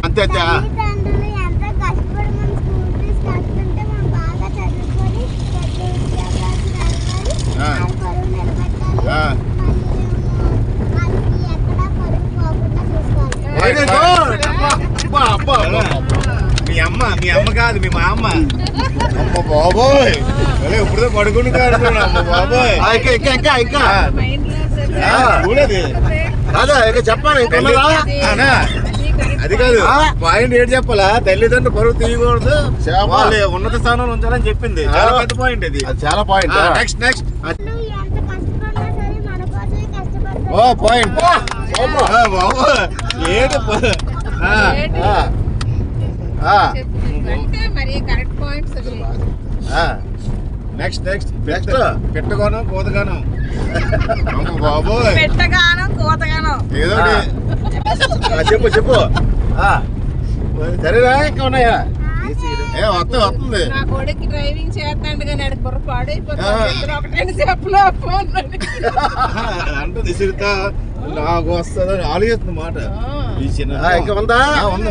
అంతే అంతే. తల్లిదండ్రులు ఎంతో కష్టపడి మన స్కూల్ ఫీజు కట్టుకుంటే మనం బాగా చదువుకొని పెద్ద ఉద్యోగాలు నెరవేర్చాలి. పరువు నిలబెట్టాలి. వాళ్ళకి ఎక్కడ పరువు పోకుండా చూసుకోవాలి. Very good. అబ్బా మీ అమ్మ కాదు మీ మా అమ్మ. అమ్మ బాబోయ్, ఇప్పుడు పడుకుని కాదు అమ్మ బాబోయ్. ఇంకా చూడది అదే ఇంకా చెప్పాలి, ఇంకా ఉన్నదా? అది కాదు పాయింట్ ఏంటి చెప్పాలా, తల్లిదండ్రులు పరువు తీయకూడదు, వాళ్ళు ఉన్నత స్థానంలో ఉంచాలని చెప్పింది. చాలా పెద్ద పాయింట్ అది. అది చాలా పాయింట్. నెక్స్ట్ నువ్వు ఎంత కష్టపడినా సరే మన కోసమే కష్టపడతావు. ఓ పాయింట్. అంటే మరి కరెక్ట్ పాయింట్స్ నెక్స్ట్ పెట్టగాను కోతగాను. అమ్మ బాబోయ్, పెట్టగాను కోతగాను. ఏదో చెప్పు. సరేనా, ఇంకా ఉన్నాయా? వస్తుంది. నా కొడుకు డ్రైవింగ్ చేస్తాడు కానీ ఆడ బుర్ర పాడైపోతుంది. ఒకటే చెప్పలో అంటే నిశ్చిత నాకు వస్తుందని ఆలోచిస్తుంది మాట. ఈ చిన్న ఇంకా ఉందా? ఉంది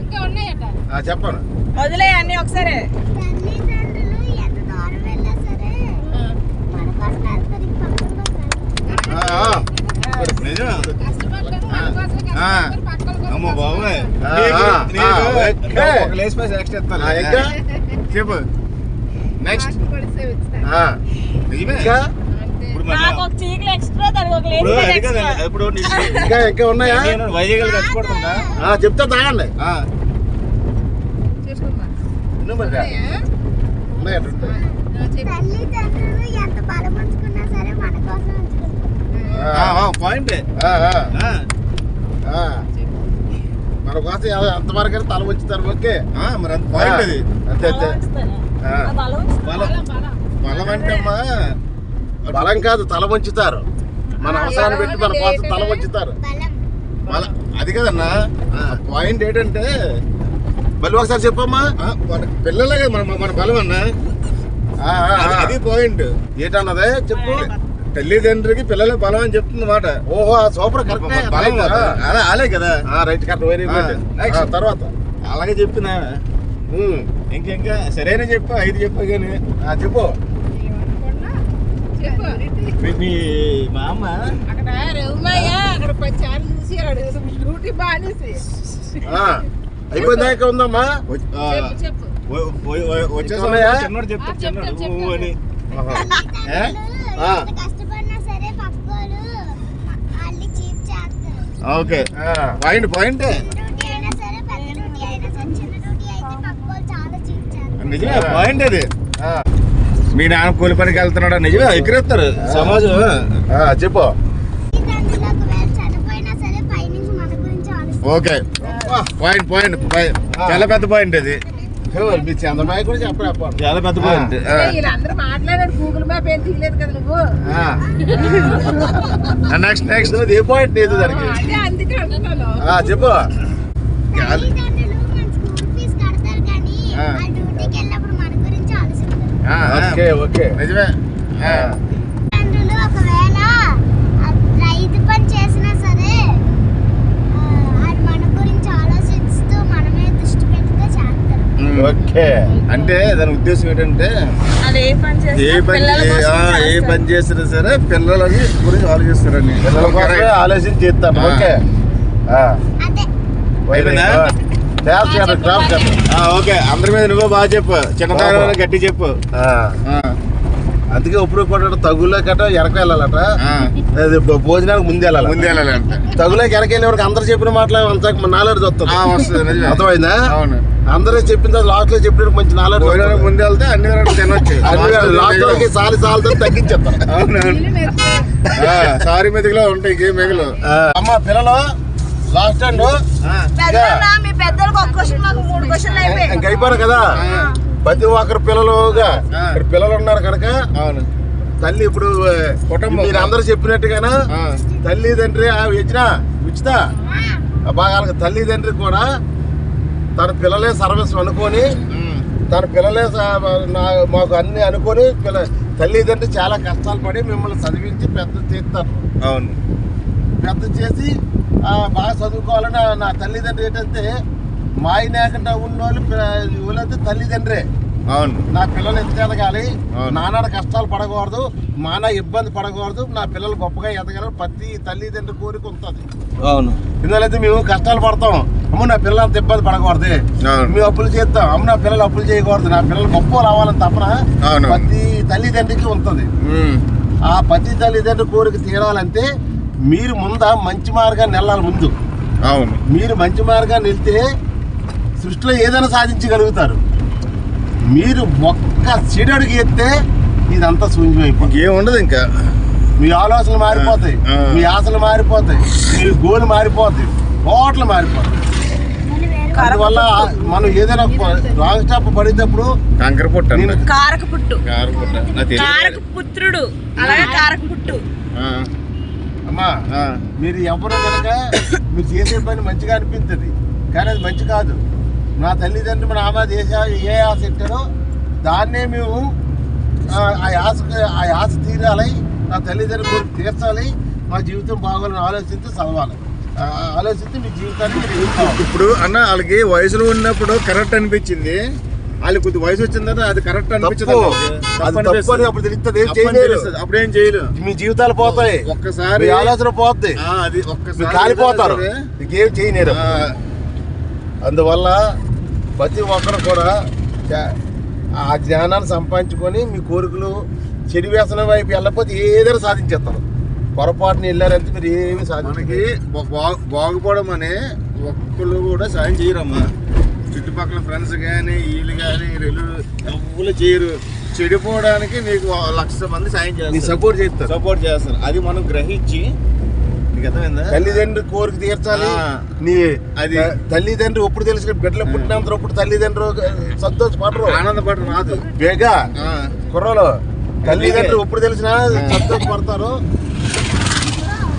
ఇంకా ఉన్నాయట. చెప్పండి. వదిలే అన్ని ఒకసారి. తల్లిదండ్రులు ఎంత దూరం వెళ్ళినా సరే మన కోసం వెళ్తారు. ఇంక పక్కన నిజం. కష్టపడలేదు మన కోసమే కష్టపడతారు, పక్కల కోసం అమ్మ బాబోయ్, ఒక లేస్ పైసా ఎక్స్ట్రా ఇస్తాను. ఇంకా చెప్పు. నెక్స్ట్ కష్టపడితే ఇస్తారు. నిజమే. ఇంకా ఇప్పుడు మన నాకు ఒక చీకులు ఎక్స్ట్రా, దానికి ఒక ఇప్పుడు లేస్ అది కదా, ఎక్స్ట్రా. ఇప్పుడు ఇంకా ఉన్నాయా? నేను వైజాగ్ కష్టపడుతుందా? చెప్తా తాగండి. చేసుకోమ్మా. ఉన్నాయా? తల్లిదండ్రులు ఎంత బలపరుచుకున్నా సరే మన కోసం ఉంచుకుంటారు. పాయింట్. మన కోసం ఎంతవరకు తల ఉంచుతారు. ఓకే, మరి అంత పాయింట్ అది. అంతే ఆ బలం బలం అంటే అమ్మా బలం కాదు, తల వంచుతారు. మన అవసరాన్ని పెట్టి మన కోసం తల వంచుతారు. బలం అది కదన్నా పాయింట్ ఏంటంటే మళ్ళీ ఒకసారి చెప్పమ్మా. పిల్లలే కదా మన బలం అన్నా. అది పాయింట్ ఏంటన్నదే చెప్పు. తల్లిదండ్రికి పిల్లల బలం అని చెప్తుంది మాట. ఓహో సూపర్ కరెక్ట్ బలం అదే అలే కదా. Right correct very good. తర్వాత అలాగే చెప్పినా ఇంకా సరైన చెప్పు 5 చెప్పా కానీ చెప్పు. మీ మా అమ్మ అక్కడ రఘుమయ్య అక్కడ 10 సార్లు చూసాడు డ్యూటీ బానేసి. అయిపోయిందా ఇంకా ఉందమ్మా? చెప్పు వచ్చేసాయా చిన్నోడు చెప్తా చిన్నోడు అని. కష్టపడినా సరే పక్కోళ్ళు వాళ్ళు చీప్ చేస్తారు. ఓకే పాయింట్ డ్యూటీ అయినా సరే పెద్ద డ్యూటీ అయినా సరే చిన్న డ్యూటీ అయితే పక్కోళ్ళు చాలా చీప్ చేస్తారు. నిజమే పాయింట్ అది. మీ నాన్న కూలి పనికి వెళ్తున్నాడా? నిజమే ఎక్కడెత్తారు సమాజం. చెప్పు. తల్లిదండ్రులు ఒకవేళ చనిపోయినా సరే పైనుంచి మన గురించి ఆలోచిస్తారు. ఓకే పాయింట్ చాలా పెద్ద పాయింట్ అది. మీ చంద్రబాబు కూడా చెప్పలేదు. చాలా పెద్ద పాయింట్. వీళ్ళందరూ మాట్లాడారు గూగుల్ మ్యాప్ ఏం తీయలేదు కదా నువ్వు. నెక్స్ట్ ఏ పాయింట్ లేదు దానికి. అదే అందుకే అంటున్నాను. చెప్పు. తల్లిదండ్రులు మన స్కూల్ ఫీజు కడతారు కానీ ఆ డ్యూటీకి వెళ్ళినప్పుడు మన గురించి ఆలోచిస్తారు. ఓకే నిజమే. తల్లిదండ్రులు ఒకవేళ రైతు పని చేసినా సరే అది మన గురించి ఆలోచిస్తూ మనమే దృష్టి పెడితే చేస్తారు. ఓకే. అంటే దాని ఉద్దేశం ఏంటంటే అది ఏ పని ఏ పని చేసినా సరే పిల్లలని గురించి ఆలోచిస్తారని. పిల్లల కోసమే ఆలోచన చేస్తాను. ఓకే అదే అయిపోయిందా? ఓకే అందరి మీద నువ్వు బాగా చెప్పు. చిన్నతనం గట్టి చెప్పు. అందుకే ఇప్పుడు కూడా తగులో గట్ట ఎనక వెళ్ళాలట. అది భోజనానికి ముందే వెళ్ళాలంటే తగులోకి ఎనక వెళ్ళే వరకు అందరు చెప్పిన మాటలు అంత నాలెడ్జ్ వస్తుంది. అర్థమైందా? అవును. అందరూ చెప్పిన లాస్ట్ లో చెప్పిన మంచి నాలెడ్జ్. ముందే వెళ్తే అన్ని తినొచ్చు. లాస్ట్ లోకి సారి తగ్గించేస్తాను. సారీ మెతుకులో ఉంటాయి ఇంకేం మిగులు. అమ్మ పిల్లలు లాస్ట్ టైం మీ పెద్దలకు ఒక క్వశ్చన్ మాకు 3 క్వశ్చన్లు అయిపోయాయి. ఇంక అయిపోయారు కదా. ప్రతి ఒక్కరు పిల్లలుగా పిల్లలు ఉన్నారు కనుక అవును తల్లి ఇప్పుడు కుటుంబం మీరు అందరూ చెప్పినట్టుగానా తల్లిదండ్రి ఉచిత బాగా తల్లిదండ్రి కూడా తన పిల్లలే సర్వస్వం అనుకొని తన పిల్లలే మాకు అన్ని అనుకొని తల్లిదండ్రి చాలా కష్టాలు పడి మిమ్మల్ని చదివించి పెద్ద చేస్తారు. అవును. పెద్ద చేసి బాగా చదువుకోవాలని నా తల్లిదండ్రి ఏంటంటే మా ఆయన ఉన్నోళ్ళు వీళ్ళంతా తల్లిదండ్రే. అవును. నా పిల్లలు ఎంత ఎదగాలి, నాన్న కష్టాలు పడకూడదు, నాన్న ఇబ్బంది పడకూడదు, నా పిల్లలు గొప్పగా ఎదగాలని ప్రతి తల్లిదండ్రి కోరిక ఉంటుంది. అవును. ఎందుకంటే మేము కష్టాలు పడతాం, అమ్మ నా పిల్లలు అంత ఇబ్బంది పడకూడదు, మేము అప్పులు చేస్తాం, అమ్మ నా పిల్లలు అప్పులు చేయకూడదు, నా పిల్లలు గొప్ప రావాలని తప్పన ప్రతి తల్లిదండ్రికి ఉంటుంది. ఆ ప్రతి తల్లిదండ్రి కోరిక తీరాలంటే మీరు ముందా మంచి మార్గాన్ని వెళ్ళాలి. ముందు అవును మీరు మంచి మార్గాన్ని వెళ్తే సృష్టిలో ఏదైనా సాధించగలుగుతారు. మీరు ఒక్క చెడుగు ఎత్తే ఇదంతా శూన్యం అయిపోతుంది. ఏముండదు. ఇంకా మీ ఆలోచనలు మారిపోతాయి, మీ ఆశలు మారిపోతాయి, మీ గోలు మారిపోతాయి, ఓట్లు మారిపోతాయి. అందువల్ల మనం ఏదైనా రాంగ్ స్టాప్ పడేటప్పుడు పుత్రుడు అలాగే కారక పుట్టు. అమ్మా మీరు ఎవరు కనుక మీరు చేసే పని మంచిగా అనిపిస్తుంది కానీ అది మంచి కాదు. నా తల్లిదండ్రులు మన ఆమె ఏ ఆశ పెట్టారో దాన్నే మేము ఆ ఆశ తీరాలి, నా తల్లిదండ్రులు కోరిక తీర్చాలి, మా జీవితం బాగోవాలని ఆలోచించి చదవాలి. ఆలోచించి మీ జీవితాన్ని ఇప్పుడు అన్న వాళ్ళకి వయసులో ఉన్నప్పుడు కరెక్ట్ అనిపించింది, వాళ్ళకి కొద్ది వయసు వచ్చిందంటే అది కరెక్ట్ అనిపించదు. అప్పుడు తెలుస్తుంది, అప్పుడేం చేయలేదు. మీ జీవితాలు పోతాయి, ఒక్కసారి ఆలోచన పోతాయి, అది ఒక్కసారి కాలిపోతారు, ఇంకేం చేయలేరు. అందువల్ల ప్రతి ఒక్కరు కూడా ఆ జ్ఞానాన్ని సంపాదించుకొని మీ కోరికలు చెడు వ్యసనం వైపు వెళ్ళకపోతే ఏదైనా సాధించేస్తారు. పొరపాటుని వెళ్ళారంటే మీరు ఏమి మనకి బాగుపడడం అనే ఒక్కళ్ళు కూడా సాయం చేయరమ్మా. చుట్టుపక్కల ఫ్రెండ్స్ కానీ వీళ్ళు కానీ ఎవరు చేయరు. చెడిపోవడానికి నీకు 1,00,000 మంది సాయం చేస్తారు, సపోర్ట్ చేస్తారు. అది మనం గ్రహించి తల్లిదండ్రి కోరిక తీర్చాలి. నీ అది తల్లిదండ్రి ఎప్పుడు తెలిసిన బిడ్డలు పుట్టినంత ఇప్పుడు తల్లిదండ్రులు సంతోషపడరు, ఆనందపడరు. రాదు బేగా కుర్రలు తల్లిదండ్రులు ఎప్పుడు తెలిసినా సంతోషపడతారు.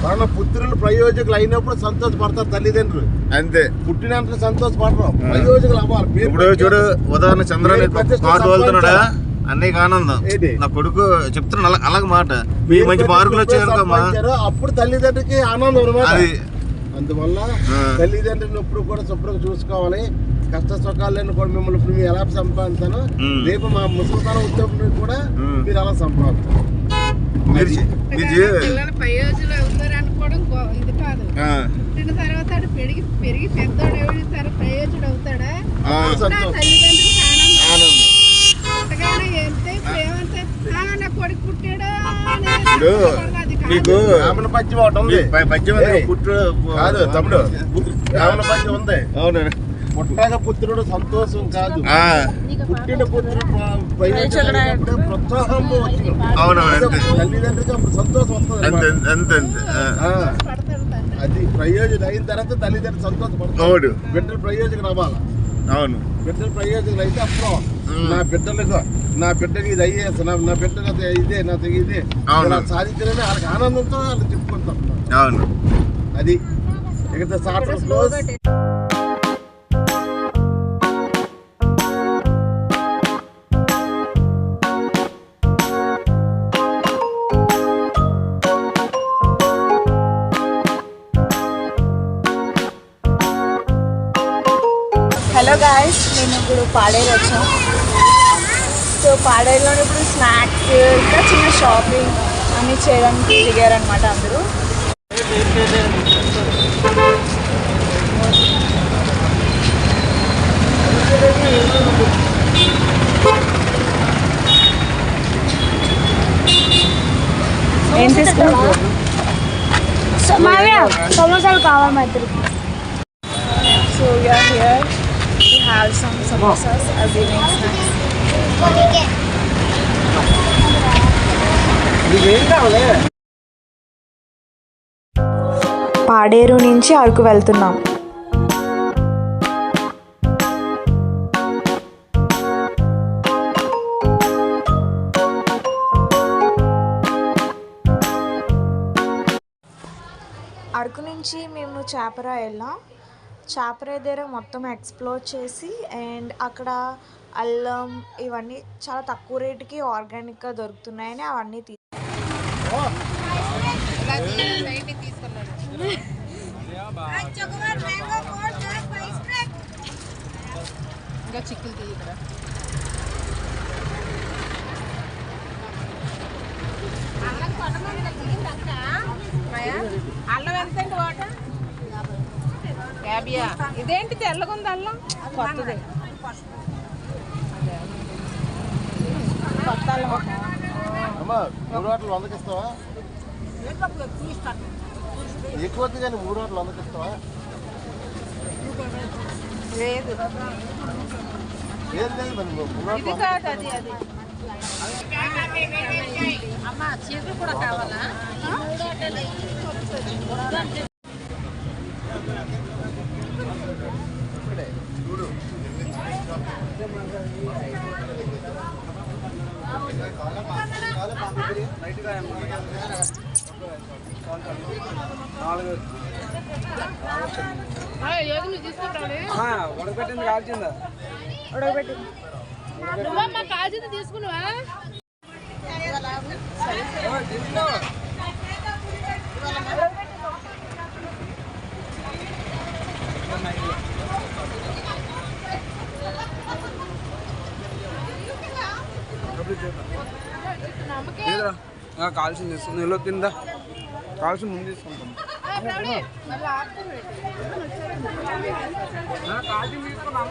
మన పుత్రులు ప్రయోజకులు అయినప్పుడు సంతోషపడతారు తల్లిదండ్రులు. అంతే. పుట్టినంత సంతోషపడరు, ప్రయోజకులు అవ్వాలి. ఇప్పుడు చూడు ఉదాహరణ చంద్రని కారు తోలుతున్నాడా, అన్నయ్యకి ఆనందం. ఏంటి? నా కొడుకు చెప్తున్నా అలాగ మాట, మీ మంచి మార్కులు వచ్చాయనుకోమ్మా, అప్పుడు తల్లిదండ్రికి ఆనందం అన్నమాట. అది అందువల్ల తల్లిదండ్రులను ఎప్పుడు కూడా శుభ్రంగా చూసుకోవాలి. కష్ట సుఖాలను కూడా మిమ్మల్ని ఇప్పుడు మీరు ఎలా సంపాదించాలో రేపు మా ముసలితనం ఉద్యోగం కూడా మీరు అలా సంపాదించాలి. పిల్లలు ప్రయోజనం అవుతారు అనుకోవడం ఇది కాదు. పుట్టిన తర్వాత పెరిగి పెద్దోడు ఎవరు ప్రయోజనం అవుతాడా? తల్లిదండ్రులకు ఆనందం. పుట్టగానే వెళ్తే ఇప్పుడు ఏమంటే నా కొడుకు పుట్టాడా మీకు రామణ పద్యం ఒకటి ఉంది. పుట్టు కాదు తమ్ముడు, రామణ పద్యం ఉంది. అవును. పుట్టగా పుత్రుడు సంతోషం కాదు, పుట్టిన పుత్రుడు ప్రోత్సాహం వచ్చింది. తల్లిదండ్రులకి అప్పుడు సంతోషం వస్తుంది. అది ప్రయోజనం అయిన తర్వాత తల్లిదండ్రులు సంతోషపడతాడు. బిడ్డలు ప్రయోజనం అవ్వాలి. అవును, బిడ్డలు ప్రయోజనం అయితే అప్పుడు నా బిడ్డకి ఇది అయ్యేసి నా బిడ్డకి ఇదే నాకు ఇదే సాధించాలని వాళ్ళకి ఆనందంతో వాళ్ళు చెప్పుకుంటాం. అవును, అది ఇక సాటర్ క్లోజ్. హలో గాయస్, మేము ఇప్పుడు పాడేరు వచ్చాం. సో పాడేరులో ఇప్పుడు స్నాక్స్ ఇంకా చిన్న షాపింగ్ అన్నీ చేయడానికి దిగారనమాట అందరూ. ఏం తీసుకున్నావు? సమోసాలు కావాలి మా ఇద్దరికి. So we are here to have some samosas as evening snacks. Paderu నుంచి అరకు వెళ్తున్నాం. అరకు నుంచి మేము చాపరా వెళ్ళాం. చాపరా దగ్గర మొత్తం ఎక్స్ప్లోర్ చేసి అండ్ అక్కడ అల్లం ఇవన్నీ చాలా తక్కువ రేటుకి ఆర్గానిక్గా దొరుకుతున్నాయని అవన్నీ అల్లం ఎంతండి వాటర్? ఇదేంటి తెల్లగుంది అల్లం? కొత్తది. కొత్త అల్లం. అమ్మా 3 వాటలు 100కి ఇస్తావా? ఎక్కువ కానీ 3 వాటలు 100కి ఇస్తావా? లేదు ఇది కాదు, అది అమ్మా చీరలు కూడా కావాలా? ఉడకబెట్టింది కాల్చిందా? ఉడకబెట్టింది. నువ్వమ్మా కాల్చింది తీసుకున్నావా? కాల్సింది తీసుకుంది. ఇలా తిందా కాల్సి ముందు తీసుకుంటాం. కాల్సింది తీసుకున్నాం.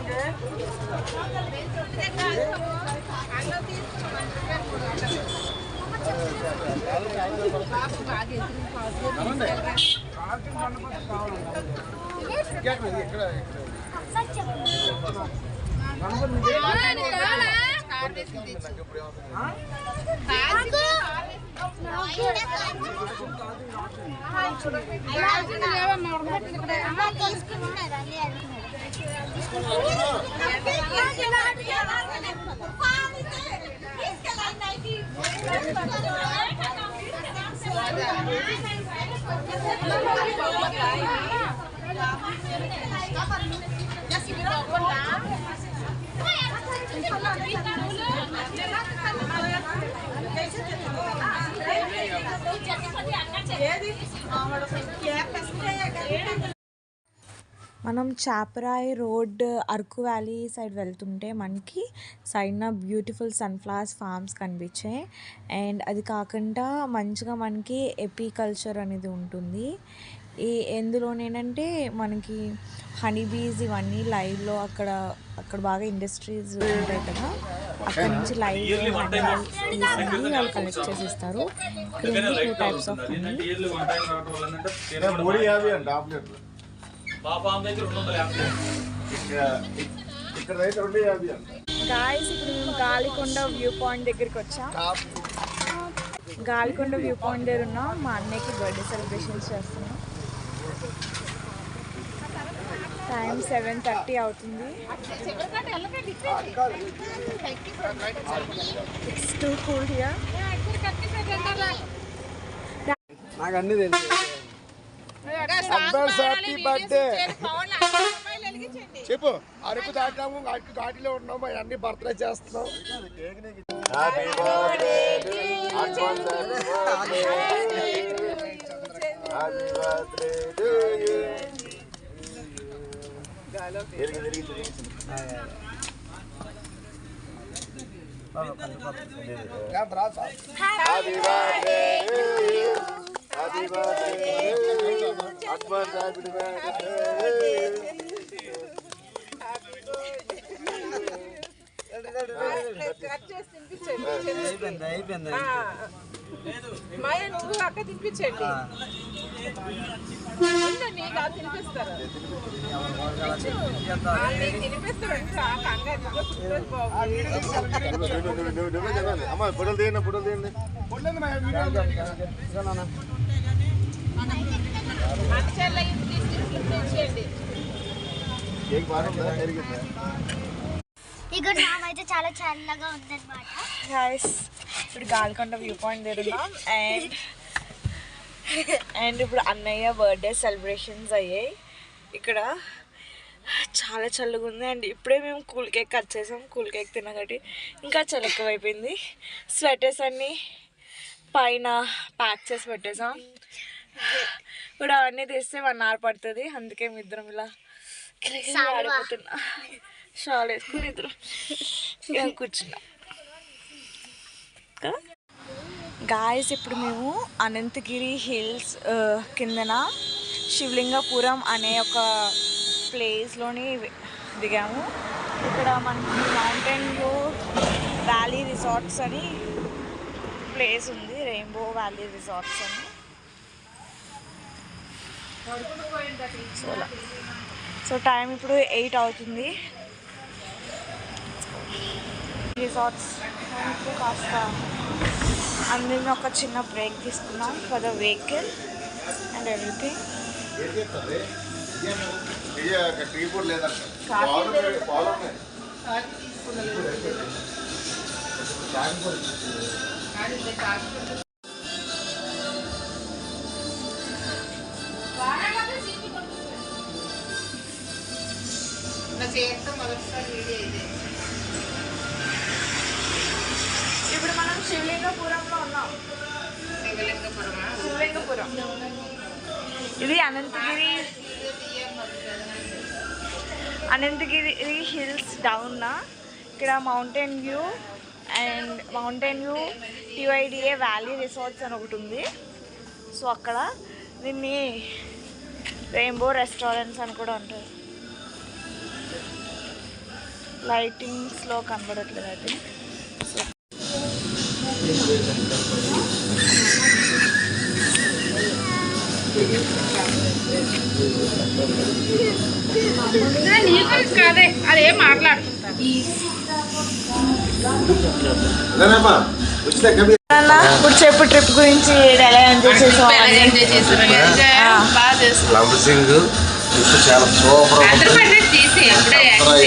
మనం Chaparai road Araku valley side వెళ్తుంటే మనకి సైడ్న బ్యూటిఫుల్ సన్ఫ్లవర్స్ ఫార్మ్స్ కనిపించాయి. అండ్ అది కాకుండా మంచిగా మనకి ఎపికల్చర్ అనేది ఉంటుంది. ఎందులోనేనంటే మనకి హనీ బీస్ ఇవన్నీ లైవ్లో అక్కడ బాగా ఇండస్ట్రీస్ ఉంటాయి కదా, అక్కడ నుంచి లైవ్ హనీ వాళ్ళు కలెక్ట్ చేసి ఇస్తారు. ఇక్కడ 2 టైప్స్ ఆఫ్ హనీ. గాయ్స్ ఇప్పుడు మేము గాలికొండ వ్యూ పాయింట్ దగ్గరికి వచ్చాం. గాలికొండ వ్యూ పాయింట్ దగ్గర ఉన్నాం. మా అన్నయ్యకి బర్త్డే సెలబ్రేషన్స్ చేస్తున్నాం. టైం 7:30 అవుతుంది. It's two cool here. నాకు అన్నీ తెలుసు. అడ్వాన్స్ హ్యాపీ బర్త్డే చెప్పు. అరకు దాటాము, అరకు ఘాటిలో ఉన్నాము, అన్ని బర్త్డే చేస్తున్నాం. అయిపోయింది. నువ్వు అక్క తినిపించండి. తినిపిస్తారు అమ్మ ఫోటోలు తీయండి, ఫోటోలు తీయండి. కేక్ బాగుందా? జరిగిందా? ఇక్కడ నామైతే చాలా చల్లగా ఉందన్నమాట. గైస్ ఇప్పుడు గాలికొండ వ్యూ పాయింట్ దగ్గర అండ్ ఇప్పుడు అన్నయ్య బర్త్డే సెలబ్రేషన్స్ అయ్యాయి. ఇక్కడ చాలా చల్లగా ఉంది. అండ్ ఇప్పుడే మేము కూల్ కేక్ కట్ చేసాం. కూల్ కేక్ తినగట్టి ఇంకా చలి ఎక్కువైపోయింది. స్వెటర్స్ అన్నీ పైన ప్యాక్ చేసి పెట్టేసాం. ఇప్పుడు అవన్నీ తీస్తే 1 hour పడుతుంది. అందుకే మీ ఇద్దరం ఇలా ఆడిపోతున్నా. షాల్ వేసుకుని ఇద్దరం ఇలా కూర్చున్నాం. గాయస్ ఇప్పుడు మేము అనంతగిరి హిల్స్ కిందన శివలింగపురం అనే ఒక ప్లేస్లోని దిగాము. ఇక్కడ మనకి మౌంటైన్ వ్యూ వ్యాలీ రిసార్ట్స్ అని ప్లేస్ ఉంది. రెయిన్బో వ్యాలీ రిసార్ట్స్ అని. సో టైం ఇప్పుడు 8 అవుతుంది. రిసార్ట్స్ కాస్త అందరినీ ఒక చిన్న బ్రేక్ తీసుకున్నాం for the vehicle and everything. ఇప్పుడు మనం శివలింగపురంలో ఉన్నాం. శివలింగపురం ఇది అనంతగిరి హిల్స్ డౌన్. ఇక్కడ mountain view TYDA valley resorts అని ఒకటి ఉంది. సో అక్కడ దీన్ని రెయిన్బో రెస్టారెంట్స్ అని కూడా ఉంటుంది. లైటింగ్స్లో కనబడట్లేదు అది. కాదే అదే మాట్లాడుకుంటాను. ఇప్పుడు చెప్పు ట్రిప్ గురించి ఎలా ఎంజాయ్ చేసాం. లంబసింగ్ చాలా సూపర్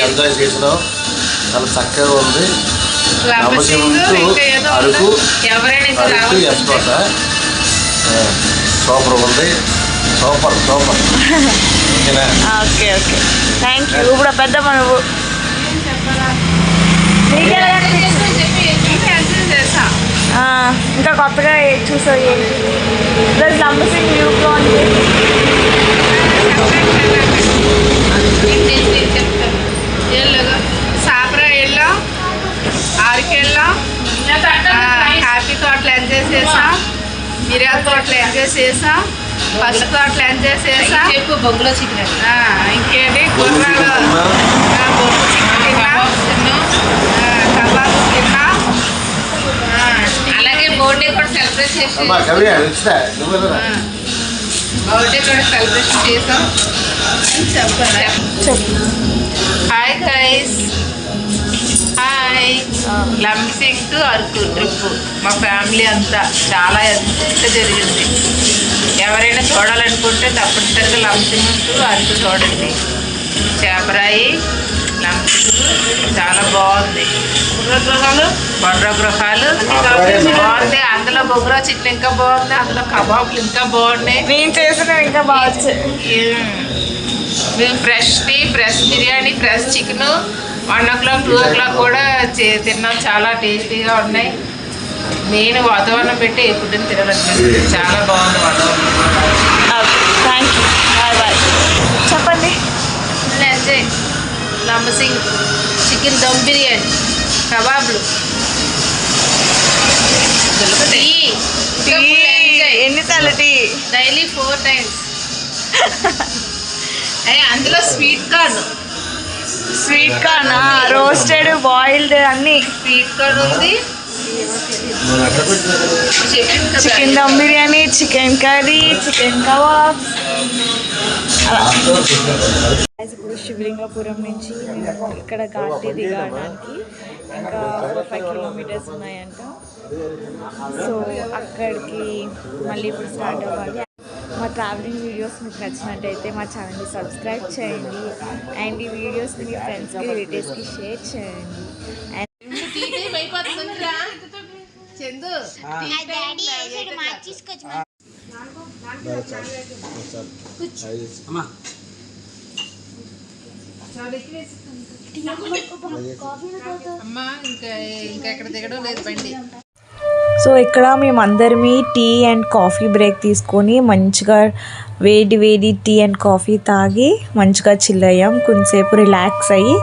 ఎంజాయ్ చేసినాం. చాలా చక్కగా ఉంది. లంబసింగ్ అరకు ఎక్స్ప్రెస్ సూపర్ ఉంది. Super okay thank you. ఇప్పుడు పెద్ద మనవు ఎంజాయ్ చేసా. ఇంకా కొత్తగా ఏది చూసావు ఏంటి? ప్లస్ లంబసింగ్ వ్యూ బాగుంది. చెప్తాను. సాపరా వెళ్ళాం, ఆరుకి వెళ్ళాం, హ్యాపీ తోటలు ఎంజాయ్ చేసాం, మిరియాల తోటలు ఎంజాయ్ చేసాం, పసుపు తోటలు ఎంజాయ్ చేసాం. చెప్పు బొగ్గులో చికెన్ ఇంకేంటి గుర్రాలు బొగ్గు చికెన్ తిన్నాం, కబాబ్ తిన్నాం. అలాగే బర్త్డే కూడా సెలబ్రేట్ చేసి బర్త్డే కూడా సెలబ్రేషన్ చేసాం అని చెప్పాను. Hi guys, hi. Lambasingi to Araku trip మా ఫ్యామిలీ అంతా చాలా ఎంత జరిగింది. ఎవరైనా చూడాలనుకుంటే తప్పనిసరిగా లంబసింగ్ టు అరకు చూడండి. చేపరాయి లంబసింగ్ చాలా బాగుంది. బొర్ర గృహాలు బాగుంది. అందులో బొగ్గులో చికెన్ ఇంకా బాగుంది, అందులో కబాబ్లు ఇంకా బాగున్నాయి. నేను చేసిన ఇంకా బాగా మేము fresh tea, fresh biryani, fresh chicken 1 o'clock 2 o'clock కూడా తిన్నాం. చాలా టేస్టీగా ఉన్నాయి. నేను వాతావరణం పెట్టి ఏ ఫుడ్ని తినాలనిపిస్తుంది. చాలా బాగుంది వాతావరణం. Thank you. Bye bye. చెప్పండి. ఎంజాయ్ లంబసింగ్ చికెన్ దమ్ బిర్యానీ, కబాబ్లు, టీ. ఎన్నిసార్లు టీ? Daily 4 times. అందులో స్వీట్ కార్న్ రోస్టెడ్, బాయిల్డ్ అన్ని. స్వీట్ కార్న్ ఉంది, chicken dum biryani, chicken curry, chicken kebab. ఇప్పుడు శివలింగపురం నుంచి ఇక్కడ ఘాటి దిగడానికి ఇంకా 5 kilometers ఉన్నాయంట. సో అక్కడికి మళ్ళీ ఇప్పుడు స్టార్ట్ అవ్వాలి. మా ట్రావెలింగ్ వీడియోస్ మీకు నచ్చినట్టయితే మా ఛానల్ని సబ్స్క్రైబ్ చేయండి అండ్ ఈ వీడియోస్ని మీ ఫ్రెండ్స్కి, రిలేటివ్స్కి షేర్ చేయండి. అండ్ చందు అమ్మా ఇంకా ఎక్కడ దిగడం లేదు బండి. సో ఇక్కడ మేమందరమీ టీ అండ్ కాఫీ బ్రేక్ తీసుకొని మంచిగా వేడి వేడి టీ అండ్ కాఫీ తాగి మంచిగా చిల్ అయ్యాం. కొంచెంసేపు రిలాక్స్ అయ్యి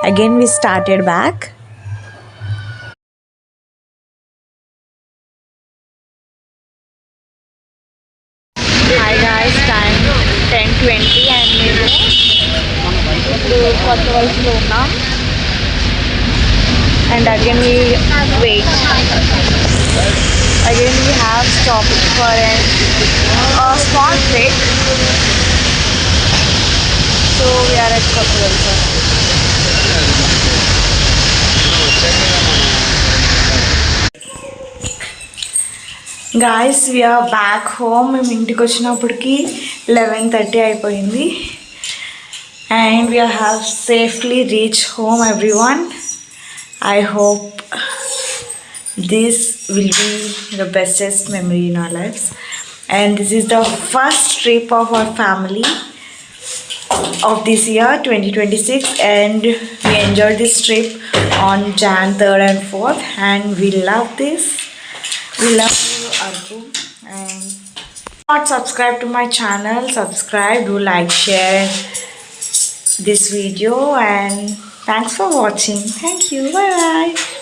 again we started back. Hi guys, time 10:20 and మేము ఇప్పుడు కొత్త వలసలో ఉన్నాం. And again we wait. Again we have stopped for a small break. So we are at Kottawalsa. Guys, we are back home. మేము ఇంటికి వచ్చినప్పటికి 11:30 అయిపోయింది. And we have safely reached home, everyone. I hope this will be the bestest memory in our lives. And this is the first trip of our family of this year 2026, and we enjoyed this trip on Jan 3rd and 4th, and we love this. We love you, Arku. And not subscribe to my channel, subscribe, do like, share this video, and thanks for watching. Thank you. Bye bye.